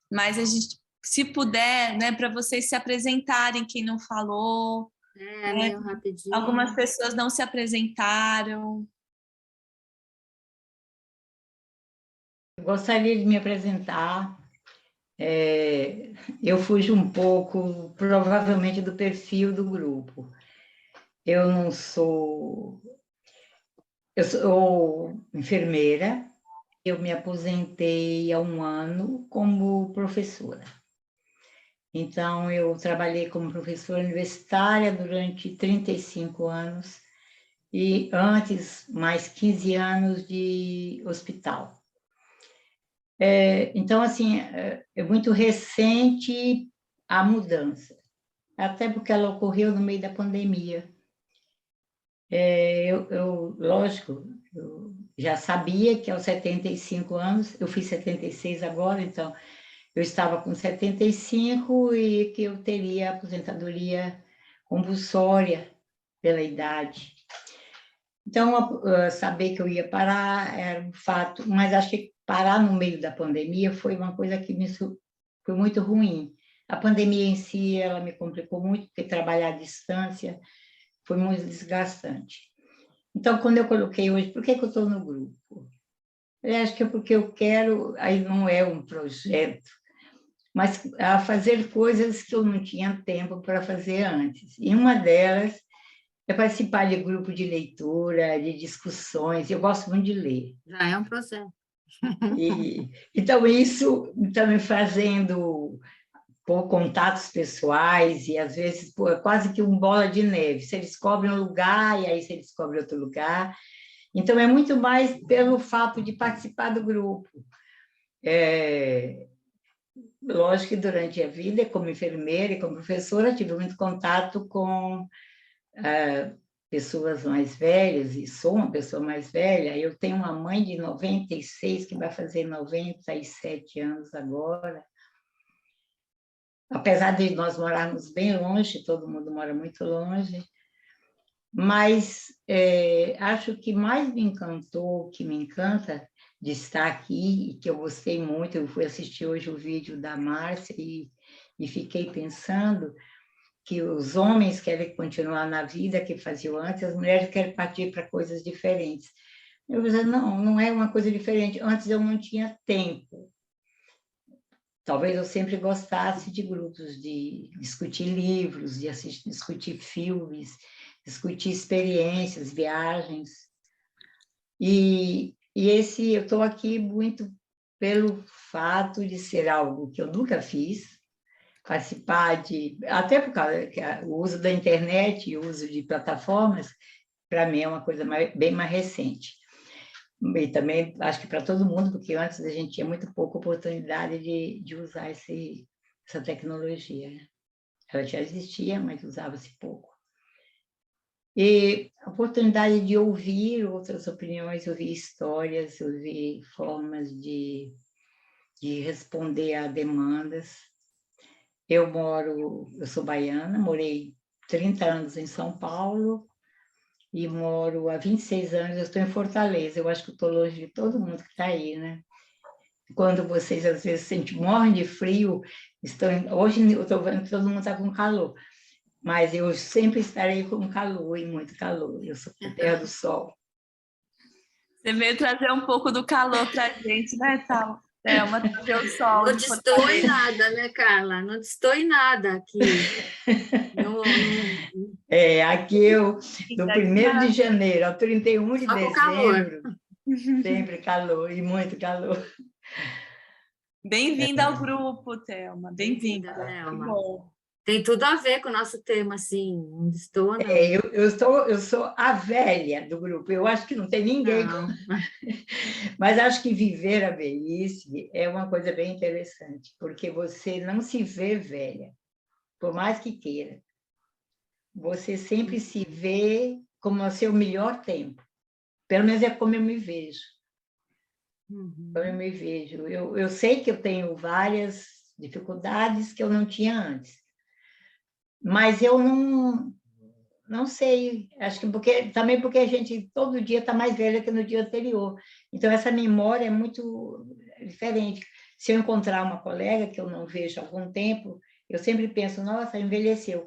mas a gente, se puder, né, para vocês se apresentarem, quem não falou, né? Meio rapidinho. Algumas pessoas não se apresentaram. Eu gostaria de me apresentar. Eu fujo um pouco, provavelmente, do perfil do grupo. Eu sou enfermeira, eu me aposentei há 1 ano como professora. Então, eu trabalhei como professora universitária durante 35 anos e antes, mais 15 anos de hospital. Então, assim, é muito recente a mudança, até porque ela ocorreu no meio da pandemia. Lógico, eu já sabia que aos 75 anos, eu fiz 76 agora, então eu estava com 75 e que eu teria aposentadoria compulsória pela idade. Então, saber que eu ia parar era um fato, mas acho que parar no meio da pandemia foi uma coisa que foi muito ruim. A pandemia em si, ela me complicou muito, porque trabalhar à distância foi muito desgastante. Então, quando eu coloquei hoje, por que eu estou no grupo? Eu acho que é porque eu quero, aí não é um projeto, mas a fazer coisas que eu não tinha tempo para fazer antes. E uma delas é participar de grupo de leitura, de discussões. Eu gosto muito de ler. Já é um processo. Então, isso está me fazendo por contatos pessoais e, às vezes, é quase que um bola de neve. Você descobre um lugar e aí você descobre outro lugar. Então, é muito mais pelo fato de participar do grupo. Lógico que durante a vida, como enfermeira e como professora, tive muito contato com pessoas mais velhas, e sou uma pessoa mais velha. Eu tenho uma mãe de 96, que vai fazer 97 anos agora. Apesar de nós morarmos bem longe, todo mundo mora muito longe, mas acho que mais me encantou, que me encanta de estar aqui, e que eu gostei muito, eu fui assistir hoje o vídeo da Márcia e fiquei pensando que os homens querem continuar na vida que faziam antes, as mulheres querem partir para coisas diferentes. Eu disse, não é uma coisa diferente, antes eu não tinha tempo. Talvez eu sempre gostasse de grupos, de discutir livros, de discutir filmes, discutir experiências, viagens. E eu estou aqui muito pelo fato de ser algo que eu nunca fiz, participar até por causa que o uso da internet e o uso de plataformas, para mim é uma coisa bem mais recente. E também acho que para todo mundo, porque antes a gente tinha muito pouca oportunidade de usar essa tecnologia, né? Ela já existia, mas usava-se pouco. E a oportunidade de ouvir outras opiniões, ouvir histórias, ouvir formas de responder a demandas. Eu sou baiana, morei 30 anos em São Paulo, e moro há 26 anos, eu estou em Fortaleza. Eu acho que estou longe de todo mundo que está aí, né? Quando vocês, às vezes, morrem de frio, hoje eu estou vendo que todo mundo está com calor, mas eu sempre estarei com calor, e muito calor. Eu sou da terra do sol. Você veio trazer um pouco do calor para a gente, né, Tal? Uma trazer o sol. Não destoe em nada, né, Carla? Não destoe em nada aqui. Aqui do 1º de janeiro ao 31 de dezembro, sempre calor, e muito calor. Bem-vinda ao grupo, Thelma. Bem-vinda, Thelma. Que bom. Tem tudo a ver com o nosso tema, assim, não destoa, não. Eu sou a velha do grupo, eu acho que não tem ninguém. Mas acho que viver a velhice é uma coisa bem interessante, porque você não se vê velha, por mais que queira. Você sempre se vê como o seu melhor tempo. Pelo menos é como eu me vejo. Como eu me vejo. Eu sei que eu tenho várias dificuldades que eu não tinha antes. Mas eu não sei, acho que também porque a gente todo dia está mais velha que no dia anterior. Então, essa memória é muito diferente. Se eu encontrar uma colega que eu não vejo há algum tempo, eu sempre penso, nossa, envelheceu.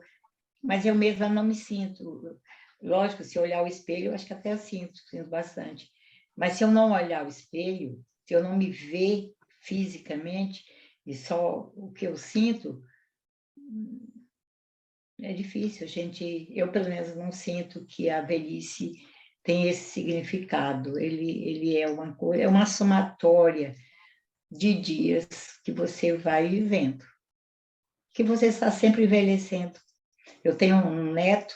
Mas eu mesma não me sinto. Lógico, se eu olhar o espelho, eu acho que até sinto bastante. Mas se eu não olhar o espelho, se eu não me ver fisicamente, e só o que eu sinto, é difícil, eu pelo menos não sinto que a velhice tem esse significado. Ele é uma coisa, é uma somatória de dias que você vai vivendo, que você está sempre envelhecendo. Eu tenho um neto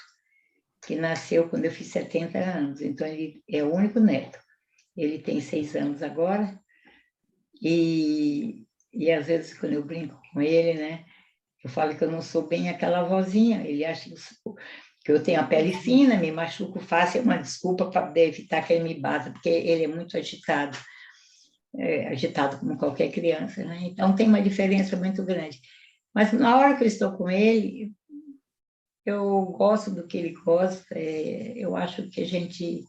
que nasceu quando eu fiz 70 anos, então ele é o único neto. Ele tem 6 anos agora, e às vezes quando eu brinco com ele, né, eu falo que eu não sou bem aquela vozinha, ele acha que eu tenho a pele fina, me machuco fácil, é uma desculpa para evitar que ele me bata, porque ele é muito agitado, agitado como qualquer criança, né? Então tem uma diferença muito grande. Mas na hora que eu estou com ele, eu gosto do que ele gosta, eu acho que a gente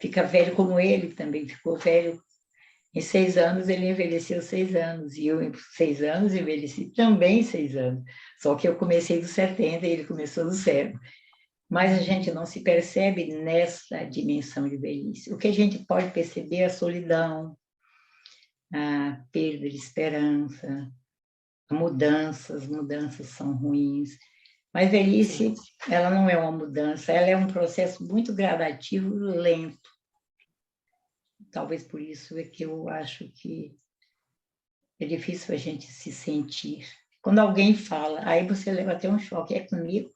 fica velho como ele também ficou velho. Em 6 anos, ele envelheceu 6 anos, e eu, em 6 anos, envelheci também 6 anos. Só que eu comecei dos 70 e ele começou do 0. Mas a gente não se percebe nessa dimensão de velhice. O que a gente pode perceber é a solidão, a perda de esperança, a mudança, as mudanças são ruins. Mas velhice, ela não é uma mudança, ela é um processo muito gradativo e lento. Talvez por isso é que eu acho que é difícil a gente se sentir. Quando alguém fala, aí você leva até um choque, é comigo?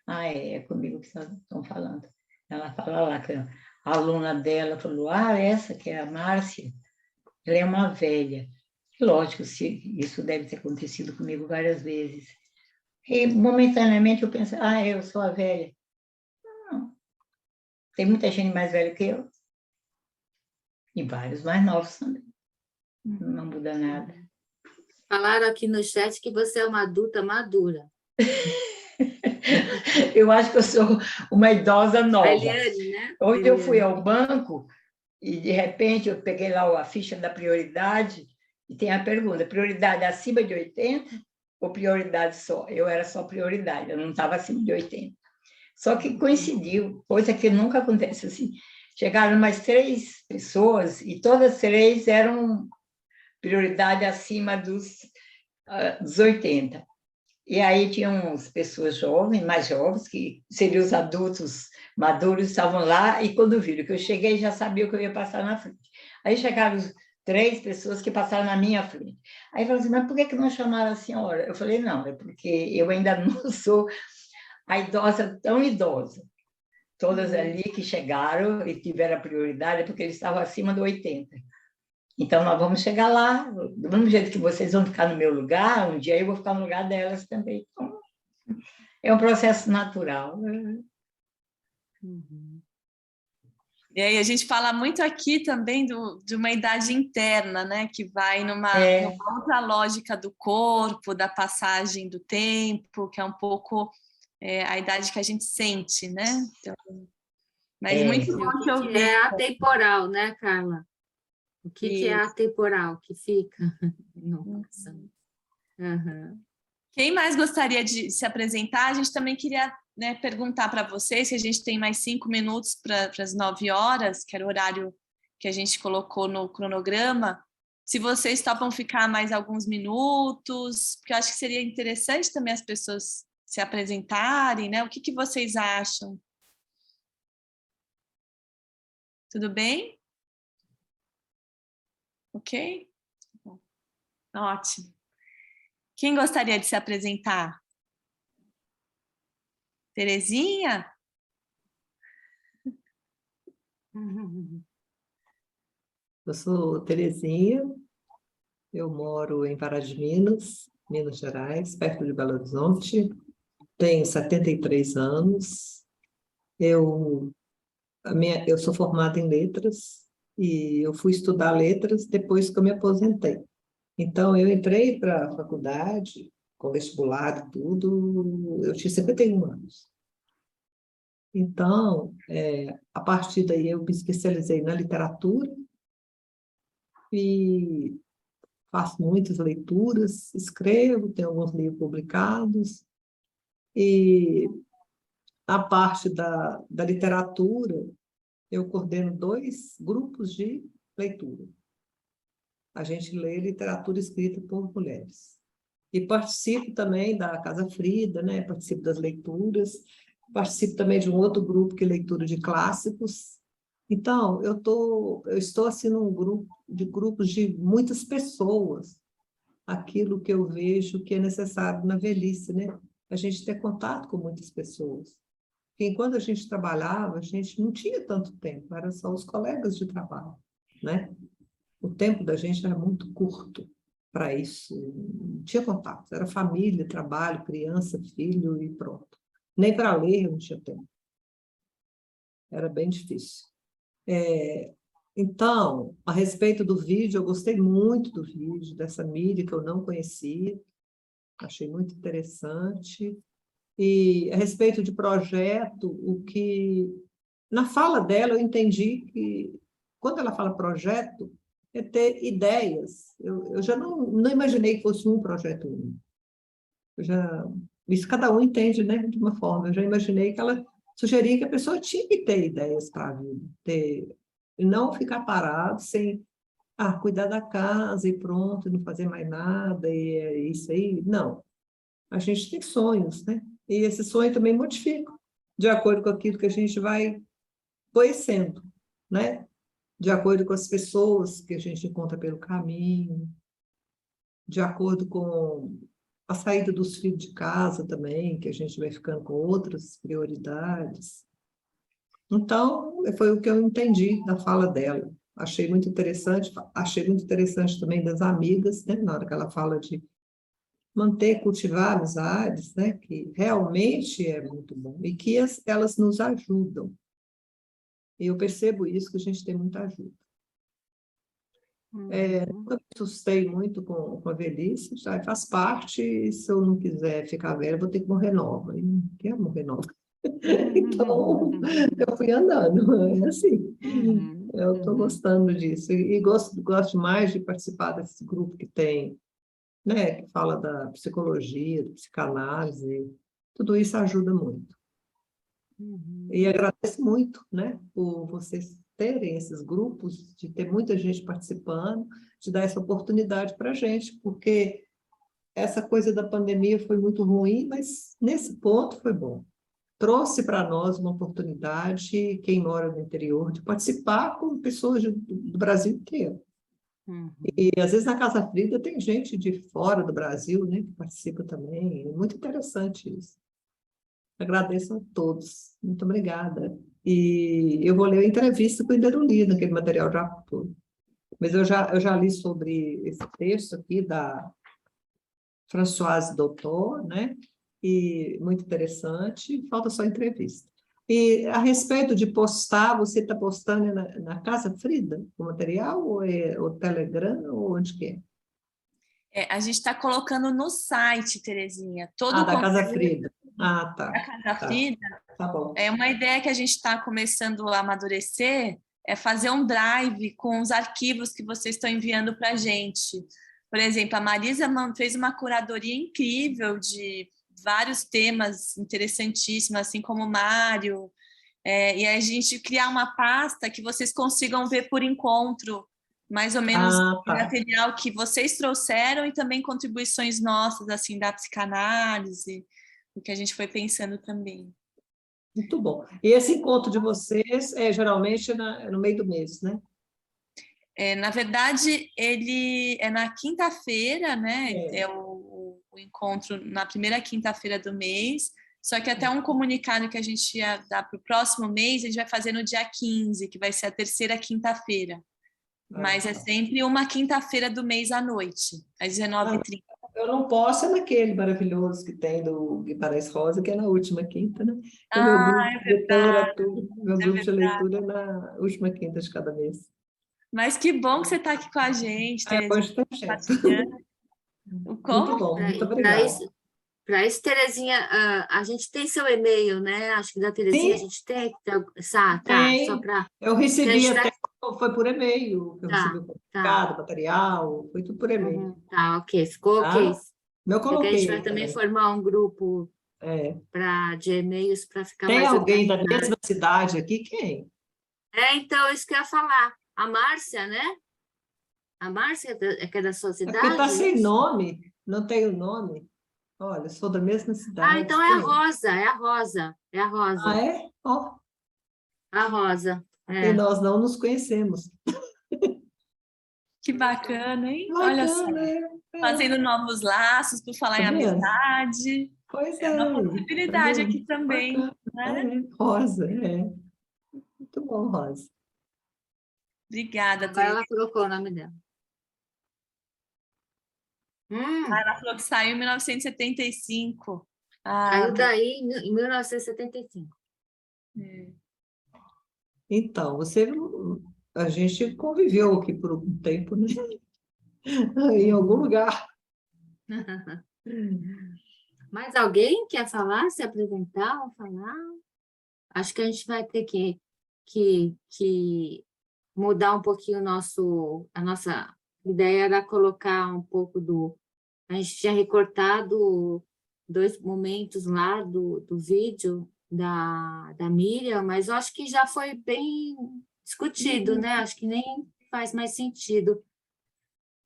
Ah, é comigo que estão falando. Ela fala lá, que a aluna dela falou, essa que é a Márcia, ela é uma velha. Lógico, isso deve ter acontecido comigo várias vezes. E, momentaneamente, eu penso, eu sou a velha. Não. Tem muita gente mais velha que eu. E vários mais novos também. Não muda nada. Falaram aqui no chat que você é uma adulta madura. Eu acho que eu sou uma idosa nova. Eliane, né? Hoje eu fui ao banco e, de repente, eu peguei lá a ficha da prioridade e tem a pergunta, prioridade acima de 80 ou prioridade só? Eu era só prioridade, eu não estava acima de 80. Só que coincidiu, coisa que nunca acontece assim. Chegaram mais 3 pessoas e todas 3 eram prioridade acima dos 80. E aí tinham pessoas jovens, mais jovens, que seriam os adultos maduros, estavam lá, e quando viram que eu cheguei, já sabiam que eu ia passar na frente. Aí chegaram 3 pessoas que passaram na minha frente. Aí falaram assim, mas por que não chamaram a senhora? Eu falei, não, é porque eu ainda não sou a idosa tão idosa. Todas ali que chegaram e tiveram a prioridade, porque eles estavam acima do 80. Então, nós vamos chegar lá, do mesmo jeito que vocês vão ficar no meu lugar, um dia eu vou ficar no lugar delas também. Então, é um processo natural. E aí a gente fala muito aqui também de uma idade interna, né? Que vai numa outra lógica do corpo, da passagem do tempo, que é um pouco a idade que a gente sente, né? Então, mas muito bom te ouvir. É atemporal, né, Carla? O que é atemporal, que fica? Quem mais gostaria de se apresentar? A gente também queria perguntar para vocês, se a gente tem mais 5 minutos para as 9 horas, que era o horário que a gente colocou no cronograma, se vocês topam ficar mais alguns minutos, porque eu acho que seria interessante também as pessoas se apresentarem, né? O que vocês acham? Tudo bem? Ok? Bom, ótimo. Quem gostaria de se apresentar? Terezinha? Eu sou Terezinha, eu moro em Pará de Minas, Minas Gerais, perto de Belo Horizonte, tenho 73 anos, eu sou formada em letras e eu fui estudar letras depois que eu me aposentei. Então, eu entrei para a faculdade, com vestibular e tudo, eu tinha 51 anos. Então, a partir daí eu me especializei na literatura e faço muitas leituras, escrevo, tenho alguns livros publicados, e na parte da literatura, eu coordeno 2 grupos de leitura. A gente lê literatura escrita por mulheres. E participo também da Casa Frida, né? Participo das leituras, participo também de um outro grupo que é leitura de clássicos. Então, eu estou assim num grupo de grupos de muitas pessoas, aquilo que eu vejo que é necessário na velhice, né? A gente ter contato com muitas pessoas. Porque enquanto a gente trabalhava, a gente não tinha tanto tempo, eram só os colegas de trabalho, né? O tempo da gente era muito curto para isso, não tinha contato, era família, trabalho, criança, filho e pronto. Nem para ler eu não tinha tempo. Era bem difícil. Então, a respeito do vídeo, eu gostei muito do vídeo, dessa Miri que eu não conhecia, achei muito interessante. E a respeito de projeto, na fala dela eu entendi que, quando ela fala projeto, é ter ideias. Eu já não imaginei que fosse um projeto único. Isso cada um entende, né, de uma forma. Eu já imaginei que ela sugeria que a pessoa tinha que ter ideias para a vida, e não ficar parado sem cuidar da casa e pronto, não fazer mais nada, e é isso aí. Não. A gente tem sonhos, né? E esse sonho também modifica, de acordo com aquilo que a gente vai conhecendo, né? De acordo com as pessoas que a gente encontra pelo caminho, de acordo com a saída dos filhos de casa também, que a gente vai ficando com outras prioridades. Então, foi o que eu entendi da fala dela. Achei muito interessante também das amigas, né? Na hora que ela fala de manter, cultivar amizades, né? Que realmente é muito bom, e que elas nos ajudam. E eu percebo isso, que a gente tem muita ajuda. Nunca me assustei muito com a velhice, já faz parte, se eu não quiser ficar velha, vou ter que morrer nova. Eu não quero morrer nova. Então, eu fui andando, é assim. Eu estou gostando disso. E gosto mais de participar desse grupo que tem, né, que fala da psicologia, da psicanálise. Tudo isso ajuda muito. E agradeço muito, né, por vocês terem esses grupos, de ter muita gente participando, de dar essa oportunidade para a gente, porque essa coisa da pandemia foi muito ruim, mas nesse ponto foi bom. Trouxe para nós uma oportunidade, quem mora no interior, de participar com pessoas do Brasil inteiro. E, às vezes, na Casa Frida tem gente de fora do Brasil, né, que participa também. É muito interessante isso. Agradeço a todos. Muito obrigada. E eu vou ler a entrevista que eu ainda não li naquele material já todo. Mas eu já li sobre esse texto aqui da Françoise Doutor, né? E muito interessante. Falta só a entrevista. E a respeito de postar, você está postando na Casa Frida o material, ou é o Telegram, ou onde que é? A gente está colocando no site, Terezinha. Todo da Casa Frida. Tá. Da Casa Frida. Tá bom. É uma ideia que a gente está começando a amadurecer, é fazer um drive com os arquivos que vocês estão enviando para a gente. Por exemplo, a Marisa fez uma curadoria incrível de vários temas interessantíssimos, assim como o Mário, e a gente criar uma pasta que vocês consigam ver por encontro, mais ou menos o material que vocês trouxeram e também contribuições nossas, assim, da psicanálise, o que a gente foi pensando também. Muito bom. E esse encontro de vocês é geralmente no meio do mês, né? Na verdade, ele é na quinta-feira, né? É o encontro na primeira quinta-feira do mês, só que até um comunicado que a gente ia dar para o próximo mês, a gente vai fazer no dia 15, que vai ser a terceira quinta-feira. Mas é sempre uma quinta-feira do mês à noite, às 19h30. Eu não posso naquele maravilhoso que tem do Guimarães Rosa, que é na última quinta, né? Meu grupo de leitura é na última quinta de cada mês. Mas que bom que você está aqui com a gente, Hoje está partilhando. Muito bom, muito obrigada. Para isso, Terezinha, a gente tem seu e-mail, né? Acho que da Terezinha a Sim. gente tem. Tá, Tem. só para... Eu recebi tá... até, foi por e-mail, eu recebi o comunicado, material, foi tudo por e-mail. Tá, ok, ficou ok. Eu Porque a gente vai coloquei também formar um grupo de e-mails para ficar Tem mais alguém da organizado. mesma cidade aqui? Quem? Então, isso que eu ia falar. A Márcia, né? A Márcia que é da sua É cidade? porque está sem isso? nome, não tem o nome. Olha, sou da mesma cidade. Então é a Rosa, é a Rosa. Ah, é? Ó. A Rosa. E nós não nos conhecemos. Que bacana, hein? Bacana, Olha só. Fazendo novos laços, por falar em amizade. Pois é uma possibilidade aqui também. Né? Rosa, Muito bom, Rosa. Obrigada, Agora ela colocou o nome dela. Ela falou que saiu em 1975. Saiu daí em 1975. Então, a gente conviveu aqui por um tempo, né? Em algum lugar. Mais alguém quer falar, se apresentar ou falar? Acho que a gente vai ter que mudar um pouquinho a nossa ideia era colocar um pouco a gente tinha recortado 2 momentos lá do vídeo da Miriam, mas eu acho que já foi bem discutido, né? Acho que nem faz mais sentido.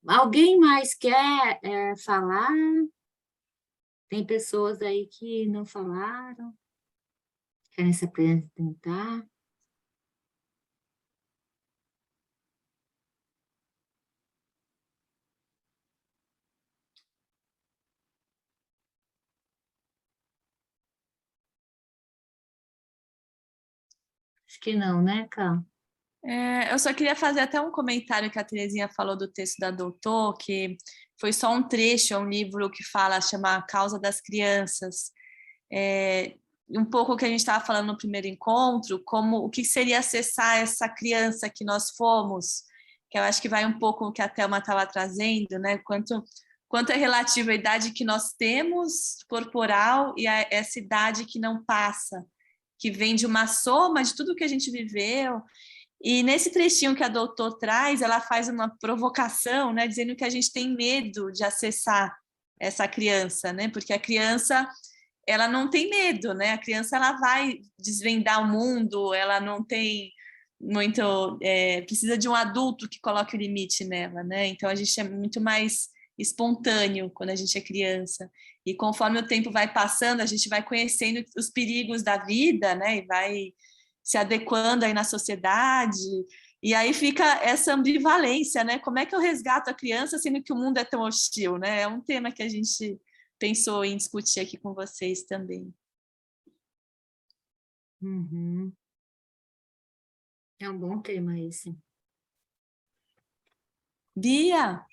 Alguém mais quer falar? Tem pessoas aí que não falaram, querem se apresentar. Acho que não, né, Cá? Eu só queria fazer até um comentário que a Terezinha falou do texto da Doutor, que foi só um trecho, é um livro que chama A Causa das Crianças. Um pouco o que a gente estava falando no primeiro encontro, o que seria acessar essa criança que nós fomos, que eu acho que vai um pouco o que a Thelma estava trazendo, né? Quanto é relativo à idade que nós temos corporal e a essa idade que não passa, que vem de uma soma de tudo que a gente viveu. E nesse trechinho que a Doutor traz, ela faz uma provocação, né, dizendo que a gente tem medo de acessar essa criança, né, porque a criança ela não tem medo, né, a criança ela vai desvendar o mundo, ela não tem muito, precisa de um adulto que coloque o limite nela, né, então a gente é muito mais espontâneo quando a gente é criança, e conforme o tempo vai passando, a gente vai conhecendo os perigos da vida, né, e vai se adequando aí na sociedade, e aí fica essa ambivalência, né? Como é que eu resgato a criança sendo que o mundo é tão hostil, né? É um tema que a gente pensou em discutir aqui com vocês também. É um bom tema esse. Bia?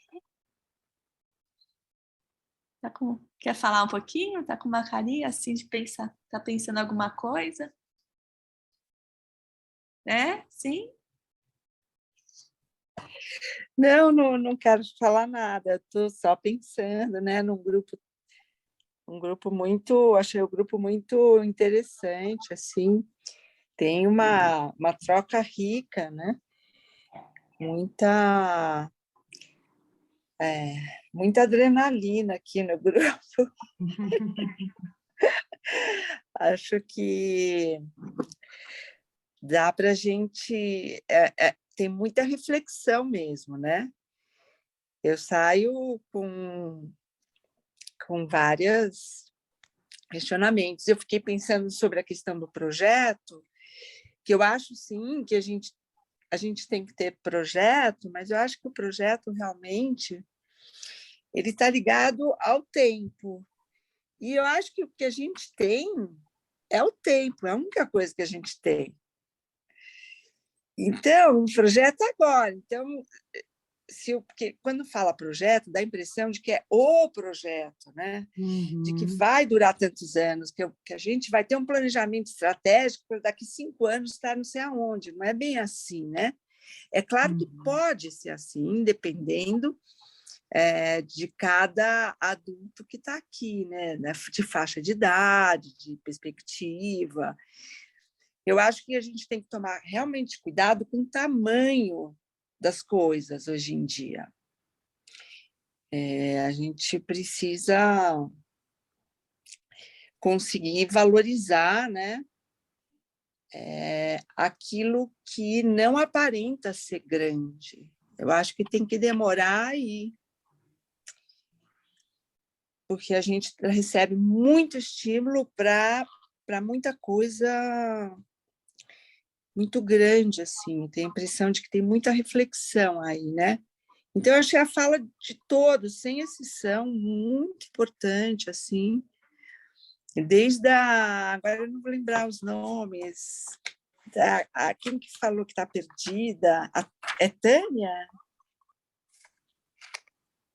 Quer falar um pouquinho? Tá com uma carinha assim de pensar, tá pensando alguma coisa? Sim? Não quero falar nada, estou só pensando, né, num grupo muito, achei o grupo muito interessante, assim, tem uma troca rica, né, muita adrenalina aqui no grupo. Acho que dá para a gente... tem muita reflexão mesmo, né? Eu saio com vários questionamentos. Eu fiquei pensando sobre a questão do projeto, que eu acho, sim, que a gente tem que ter projeto, mas eu acho que o projeto realmente ele está ligado ao tempo. E eu acho que o que a gente tem é o tempo, é a única coisa que a gente tem. Então, o projeto é agora. Então, porque quando fala projeto, dá a impressão de que é o projeto, né? De que vai durar tantos anos, que a gente vai ter um planejamento estratégico para daqui 5 anos estar não sei aonde. Não é bem assim, né? É claro que pode ser assim, dependendo de cada adulto que está aqui, né? De faixa de idade, de perspectiva. Eu acho que a gente tem que tomar realmente cuidado com o tamanho das coisas hoje em dia. A gente precisa conseguir valorizar, né, aquilo que não aparenta ser grande. Eu acho que tem que demorar aí, porque a gente recebe muito estímulo para muita coisa muito grande, assim. Tem a impressão de que tem muita reflexão aí, né? Então, eu achei a fala de todos, sem exceção, muito importante, assim. Agora eu não vou lembrar os nomes, quem que falou que está perdida? É Tânia?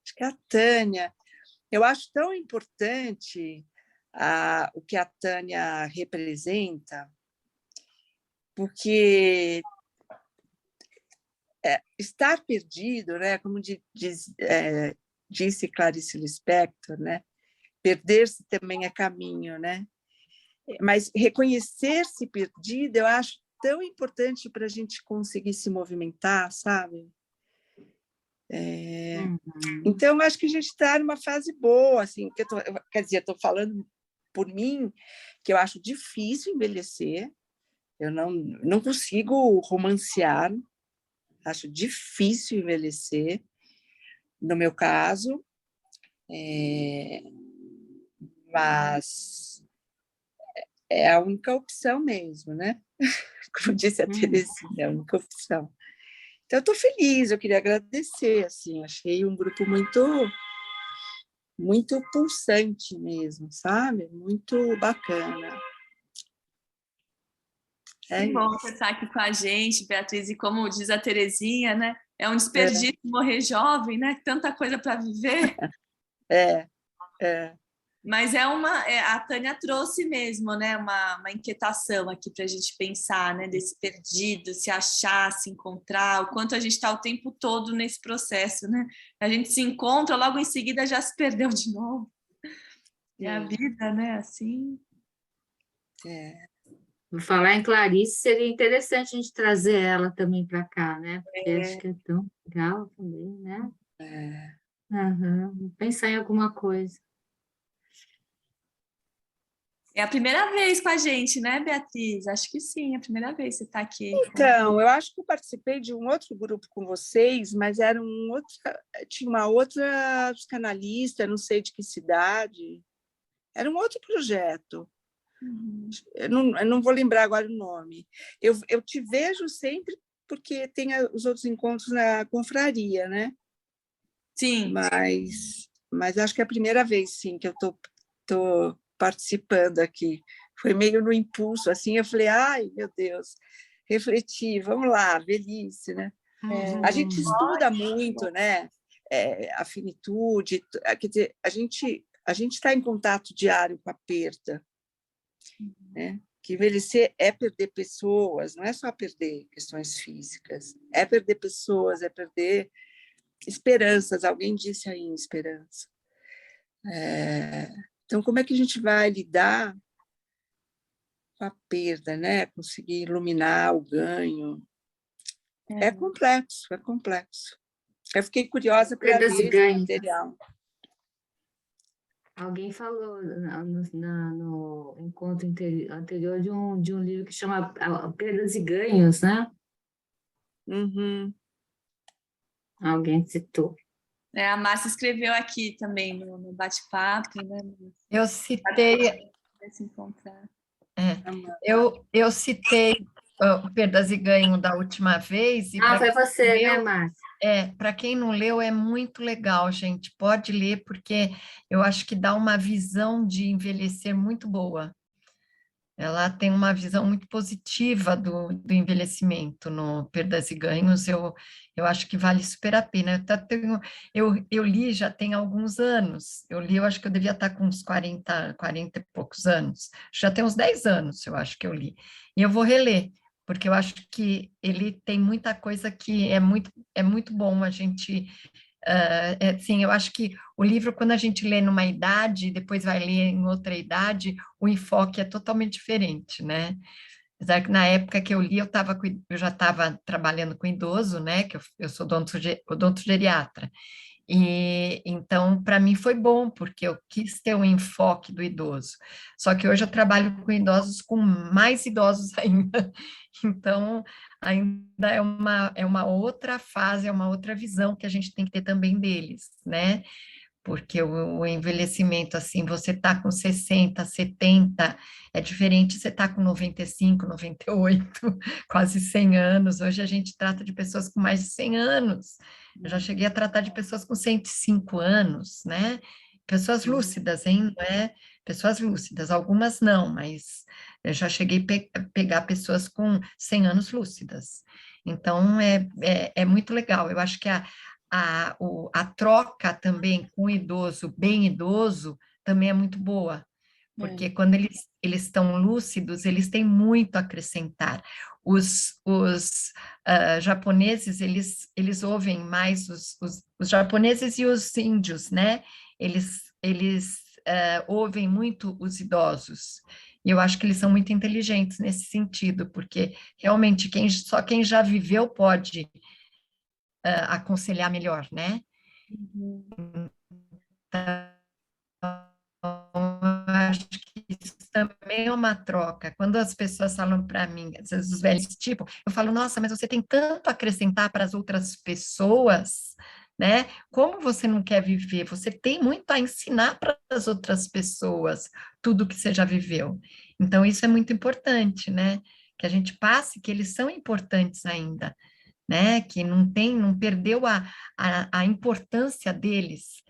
Acho que é a Tânia. Eu acho tão importante o que a Tânia representa, porque estar perdido, né, como disse Clarice Lispector, né, perder-se também é caminho, né? Mas reconhecer-se perdido, eu acho tão importante para a gente conseguir se movimentar, sabe? Então, acho que a gente está numa fase boa, assim, quer dizer, estou falando por mim, que eu acho difícil envelhecer, eu não consigo romancear, acho difícil envelhecer, no meu caso, mas é a única opção mesmo, né? Como disse a Terezinha, é a única opção. Então, eu estou feliz, eu queria agradecer, assim, achei um grupo muito pulsante mesmo, sabe? Muito bacana. Que bom você estar aqui com a gente, Beatriz, e como diz a Terezinha, né? É um desperdício morrer jovem, né? Tanta coisa para viver. Mas a Tânia trouxe mesmo, né? Uma inquietação aqui para a gente pensar, né? Desse perdido, se achar, se encontrar, o quanto a gente está o tempo todo nesse processo, né? A gente se encontra, logo em seguida já se perdeu de novo. E a vida, né? Assim. Vou falar em Clarice, seria interessante a gente trazer ela também para cá, né? Porque acho que é tão legal também, né? Vou pensar em alguma coisa. É a primeira vez com a gente, né, Beatriz? Acho que sim, é a primeira vez que você está aqui. Então, eu acho que eu participei de um outro grupo com vocês, mas tinha uma outra psicanalista, não sei de que cidade, era um outro projeto. Eu não vou lembrar agora o nome. Eu te vejo sempre porque tem os outros encontros na confraria, né? Sim. Mas acho que é a primeira vez, sim, que eu estou participando aqui. Foi meio no impulso, assim, eu falei, ai, meu Deus, refleti, vamos lá, velhice, né? A gente estuda muito, né? A finitude, quer dizer, a gente está em contato diário com a perda, né? Que envelhecer é perder pessoas, não é só perder questões físicas, é perder pessoas, é perder esperanças. Alguém disse aí em esperança. Então, como é que a gente vai lidar com a perda, né? Conseguir iluminar o ganho? É complexo, é complexo. Eu fiquei curiosa para ver esse material. Alguém falou no encontro anterior de um livro que chama Perdas e Ganhos, né? Alguém citou. A Márcia escreveu aqui também no bate-papo, né? Eu citei. Se encontrar. Eu citei o Perdas e Ganhos da última vez. Foi você, né, Márcia? Para quem não leu, é muito legal, gente. Pode ler, porque eu acho que dá uma visão de envelhecer muito boa. Ela tem uma visão muito positiva do envelhecimento no Perdas e Ganhos. Eu acho que vale super a pena. Eu li já tem alguns anos. Eu acho que eu devia estar com uns 40 e poucos anos. Já tem uns 10 anos, eu acho que eu li. E eu vou reler, porque eu acho que ele tem muita coisa que é muito bom a gente Sim, eu acho que o livro, quando a gente lê numa idade, depois vai ler em outra idade, o enfoque é totalmente diferente, né? Apesar que na época que eu li, eu já estava trabalhando com idoso, né? Que eu sou odontogeriatra. E então, para mim foi bom, porque eu quis ter um enfoque do idoso. Só que hoje eu trabalho com idosos, com mais idosos ainda. Então, ainda é uma outra fase, é uma outra visão que a gente tem que ter também deles, né? Porque o envelhecimento, assim, você tá com 60, 70, é diferente você tá com 95, 98, quase 100 anos. Hoje a gente trata de pessoas com mais de 100 anos. Eu já cheguei a tratar de pessoas com 105 anos, né? Pessoas lúcidas, hein? Não é? Pessoas lúcidas, algumas não, mas eu já cheguei a pegar pessoas com 100 anos lúcidas. Então, é muito legal. Eu acho que a troca também com o idoso, bem idoso, também é muito boa, porque quando eles estão lúcidos, eles têm muito a acrescentar. Os japoneses, eles ouvem mais, os japoneses e os índios, né? Eles ouvem muito os idosos. E eu acho que eles são muito inteligentes nesse sentido, porque realmente só quem já viveu pode aconselhar melhor, né? Então, acho que isso também é uma troca. Quando as pessoas falam para mim, às vezes os velhos, tipo, eu falo, nossa, mas você tem tanto a acrescentar para as outras pessoas, né? Como você não quer viver? Você tem muito a ensinar para as outras pessoas tudo que você já viveu. Então, isso é muito importante, né? Que a gente passe que eles são importantes ainda, né? Que não perdeu a importância deles,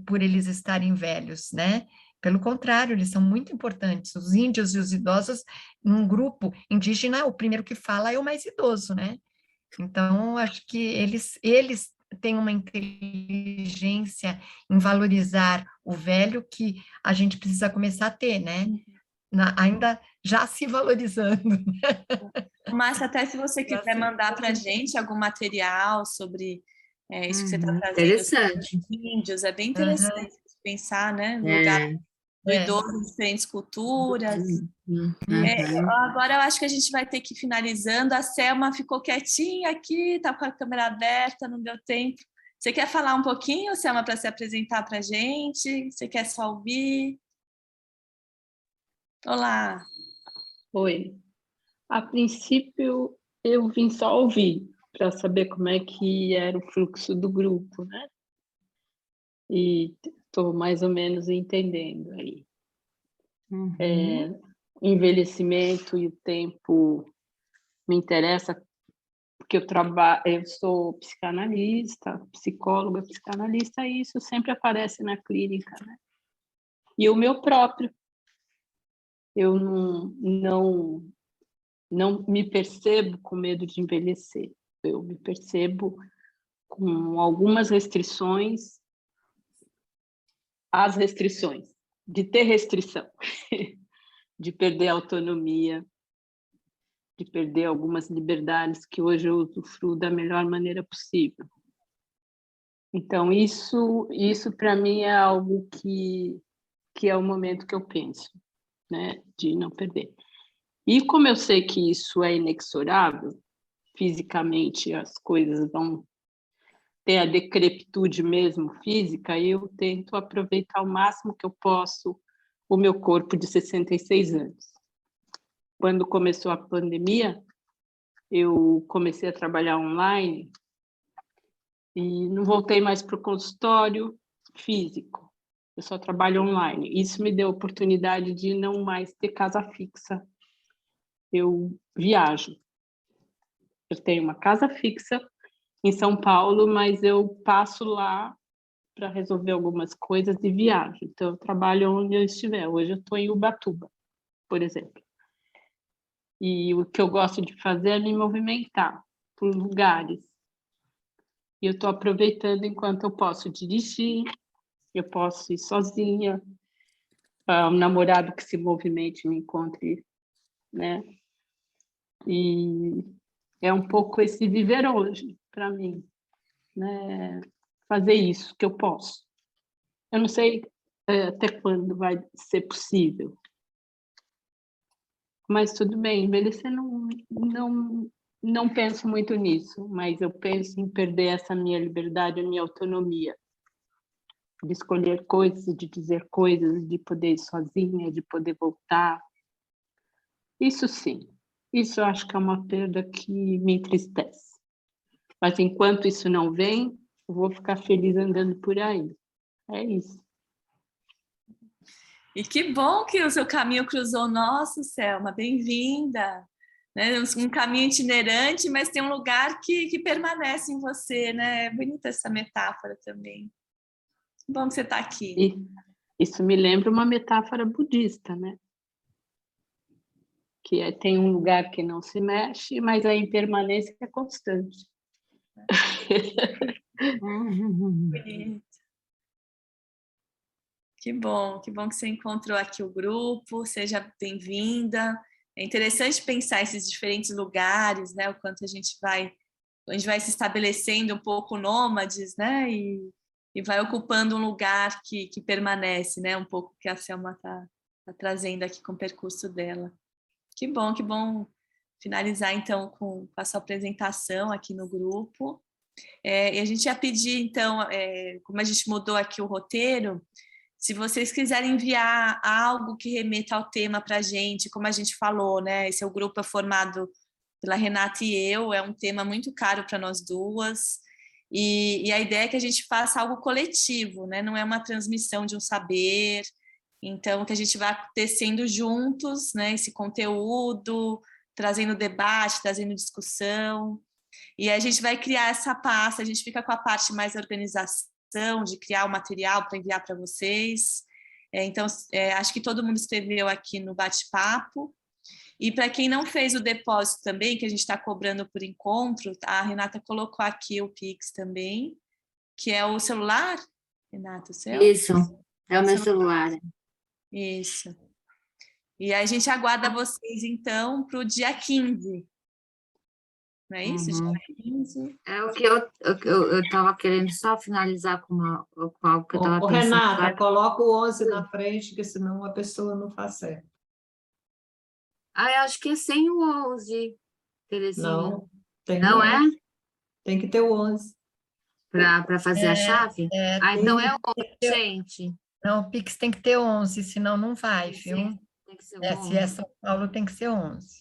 por eles estarem velhos, né? Pelo contrário, eles são muito importantes. Os índios e os idosos, num grupo indígena, o primeiro que fala é o mais idoso, né? Então, acho que eles têm uma inteligência em valorizar o velho que a gente precisa começar a ter, né? Ainda já se valorizando. Márcia, até se você quiser mandar para a gente algum material sobre isso que você está trazendo, Interessante. os índios, é bem interessante pensar, né? No lugar do idoso, diferentes culturas. Agora eu acho que a gente vai ter que ir finalizando. A Selma ficou quietinha aqui, está com a câmera aberta, não deu tempo. Você quer falar um pouquinho, Selma, para se apresentar para a gente? Você quer só ouvir? Olá. Oi. A princípio, eu vim só ouvir, para saber como é que era o fluxo do grupo, né? E estou mais ou menos entendendo aí. Envelhecimento e o tempo me interessa, porque eu sou psicanalista, psicóloga, psicanalista, e isso sempre aparece na clínica, né? E o meu próprio. Eu não me percebo com medo de envelhecer. Eu me percebo com algumas restrições, as restrições, de ter restrição, de perder a autonomia, de perder algumas liberdades que hoje eu usufruo da melhor maneira possível. Então, isso para mim é algo que é o momento que eu penso, né, de não perder. E como eu sei que isso é inexorável, fisicamente as coisas vão ter a decrepitude mesmo física, eu tento aproveitar o máximo que eu posso o meu corpo de 66 anos. Quando começou a pandemia, eu comecei a trabalhar online e não voltei mais para o consultório físico. Eu só trabalho online. Isso me deu a oportunidade de não mais ter casa fixa. Eu viajo. Eu tenho uma casa fixa em São Paulo, mas eu passo lá para resolver algumas coisas e viajo. Então, eu trabalho onde eu estiver. Hoje eu estou em Ubatuba, por exemplo. E o que eu gosto de fazer é me movimentar por lugares. E eu estou aproveitando enquanto eu posso dirigir, eu posso ir sozinha, um namorado que se movimente me encontre, né? E é um pouco esse viver hoje, para mim, né? fazer isso, que eu posso. Eu não sei até quando vai ser possível. Mas tudo bem, envelhecer não penso muito nisso, mas eu penso em perder essa minha liberdade, a minha autonomia, de escolher coisas, de dizer coisas, de poder ir sozinha, de poder voltar. Isso sim, isso eu acho que é uma perda que me entristece. Mas enquanto isso não vem, eu vou ficar feliz andando por aí. É isso. E que bom que o seu caminho cruzou o nosso, Selma, bem-vinda. Né? Um caminho itinerante, mas tem um lugar que permanece em você, né? É bonita essa metáfora também. Que bom que você está aqui. E isso me lembra uma metáfora budista, né? Que tem um lugar que não se mexe, mas a impermanência é constante. Bonito. Que bom que você encontrou aqui o grupo, seja bem-vinda. É interessante pensar esses diferentes lugares, né? O quanto a gente vai se estabelecendo um pouco nômades, né? E vai ocupando um lugar que permanece, né? Um pouco que a Selma tá trazendo aqui com o percurso dela. Que bom finalizar então com a sua apresentação aqui no grupo. E a gente ia pedir, então, como a gente mudou aqui o roteiro, se vocês quiserem enviar algo que remeta ao tema para a gente, como a gente falou, né? Esse grupo é formado pela Renata e eu, é um tema muito caro para nós duas, e a ideia é que a gente faça algo coletivo, né? Não é uma transmissão de um saber, então que a gente vá tecendo juntos, né? Esse conteúdo, trazendo debate, trazendo discussão, e a gente vai criar essa pasta, a gente fica com a parte mais organização, de criar o material para enviar para vocês. Então, acho que todo mundo escreveu aqui no bate-papo. E para quem não fez o depósito também, que a gente está cobrando por encontro, a Renata colocou aqui o Pix também, que é o celular, Renata, o seu? Isso, é o meu celular. Isso. E a gente aguarda vocês, então, para o dia 15. Não é isso? Uhum. Dia 15. É o que eu estava querendo só finalizar com algo que eu estava pensando. Renata, agora. coloca o 11 na frente, porque senão a pessoa não faz certo. Eu acho que é sem o 11, Terezinha. Não, tem Não o é? 11. Tem que ter o 11. Para fazer a chave? Então é o 11, gente. Não, o Pix tem que ter 11, senão não vai, viu? Tem que ser o 11. Se é São Paulo, tem que ser 11.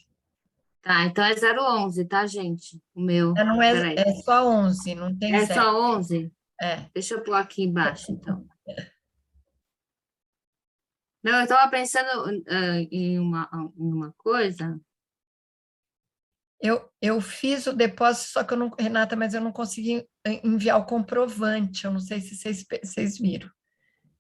Tá, então é 011, tá, gente? O meu. Não é só 11, não tem 0. É só 11? É. Deixa eu pôr aqui embaixo, então. Não, eu estava pensando em uma coisa. Eu fiz o depósito, só que eu não, Renata, mas eu não consegui enviar o comprovante. Eu não sei se vocês viram.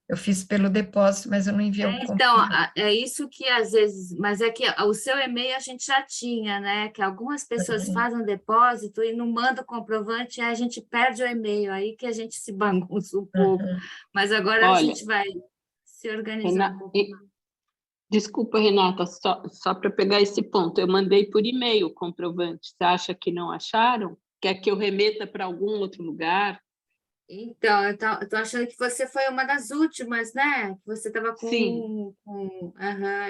Eu fiz pelo depósito, mas eu não enviei o comprovante. Então, é isso que às vezes... Mas é que o seu e-mail a gente já tinha, né? Que algumas pessoas fazem um depósito e não mandam o comprovante, aí a gente perde o e-mail, aí que a gente se bagunça um pouco. Mas agora a gente vai se organizar um pouco. Desculpa, Renata, só para pegar esse ponto. Eu mandei por e-mail o comprovante. Você acha que não acharam? Quer que eu remeta para algum outro lugar? Então, eu tô achando que você foi uma das últimas, né? Que você estava com... Sim.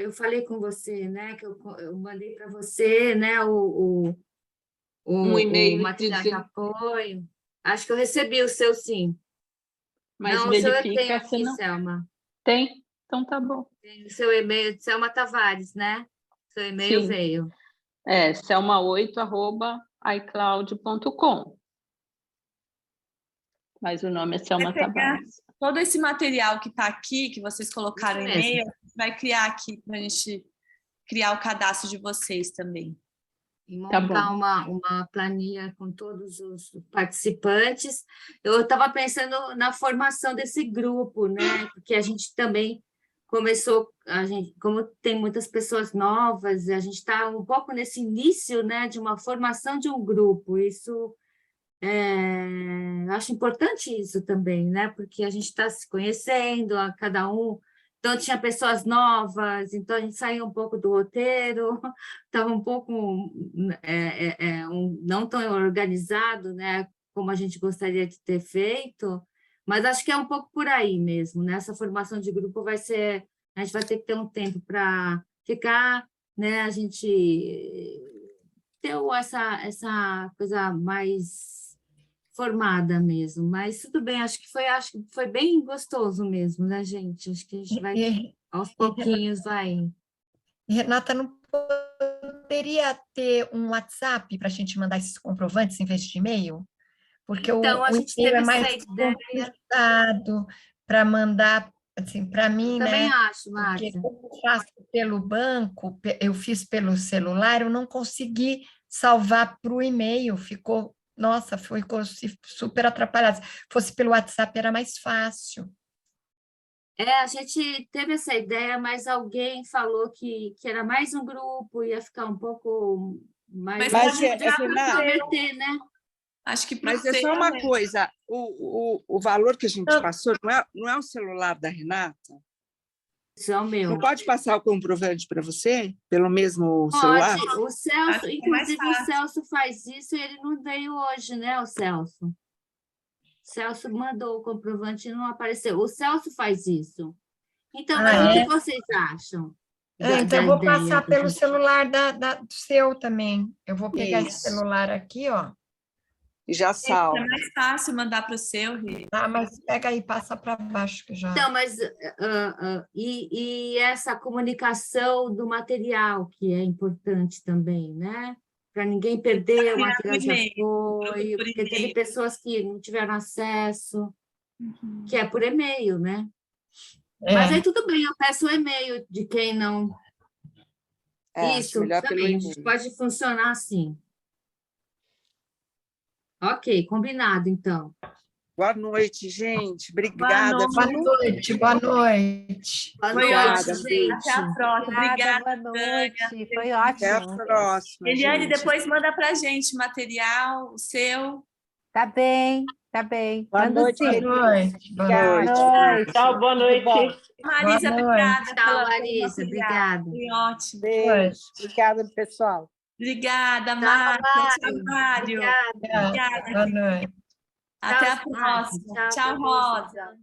Eu falei com você, né? Que eu mandei para você, né? Um e-mail o material de apoio. Acho que eu recebi o seu, sim. Mas não, verifica, o seu eu tenho aqui, não... Selma. Tem? Então tá bom. Tem o seu e-mail de Selma Tavares, né? Seu e-mail veio. É, selma8@icloud.com. Mas o nome é Selma Tavares. Todo esse material que está aqui, que vocês colocaram no e-mail, vai criar aqui para a gente criar o cadastro de vocês também. E montar uma planilha com todos os participantes. Eu estava pensando na formação desse grupo, né? Porque a gente também começou, como tem muitas pessoas novas, a gente está um pouco nesse início, né, de uma formação de um grupo. Isso acho importante isso também, né? Porque a gente está se conhecendo, a cada um. Então, tinha pessoas novas, então a gente saiu um pouco do roteiro, estava um pouco não tão organizado, né, como a gente gostaria de ter feito. Mas acho que é um pouco por aí mesmo, né? Essa formação de grupo vai ser... A gente vai ter que ter um tempo para ficar, né? A gente ter essa coisa mais formada mesmo. Mas tudo bem, acho que foi bem gostoso mesmo, né, gente? Acho que a gente vai, aos pouquinhos, vai... Renata, não poderia ter um WhatsApp para a gente mandar esses comprovantes em vez de e-mail? Porque Então, a gente e-mail teve é mais essa ideia. complicado para mandar, assim, para mim, Também né? acho, Porque Márcia. como eu faço pelo banco, eu fiz pelo celular, eu não consegui salvar para o e-mail, ficou super atrapalhado. Se fosse pelo WhatsApp, era mais fácil. A gente teve essa ideia, mas alguém falou que era mais um grupo, ia ficar um pouco mais... Mas Renata, né? Acho que mas é só uma coisa, o valor que a gente passou não é o celular da Renata? Isso é o meu. Não pode passar o comprovante para você, pelo mesmo Pode. celular? O Celso, inclusive o Celso faz isso e ele não veio hoje, né, o Celso? O Celso mandou o comprovante e não apareceu. O Celso faz isso. Então, mas o que vocês acham? Então, eu vou passar pelo celular do seu também. Eu vou pegar esse celular aqui, ó. E já salva. É mais fácil mandar para o seu, Rê. Mas pega aí, passa para baixo que já... Então, mas e essa comunicação do material, que é importante também, né? Para ninguém perder, o material já foi, porque teve pessoas que não tiveram acesso, que é por e-mail, né? Mas aí tudo bem, eu peço o e-mail de quem não... Isso, também, pode funcionar assim. Ok, combinado, então. Boa noite, gente. Obrigada. Boa noite. Boa noite, gente. Até a próxima. Obrigada, boa noite. Foi ótimo. Até a próxima. Eliane, gente. depois manda para a gente material, o seu. Tá bem, tá bem. Boa noite. Tchau, boa noite. Marisa, obrigada. Tchau, Marisa, obrigada. Foi ótimo. Beijo. Obrigada, pessoal. Obrigada, Márcia. Tchau, Mário. Obrigada. Obrigada. Boa noite. Até a próxima. Tchau, Rosa.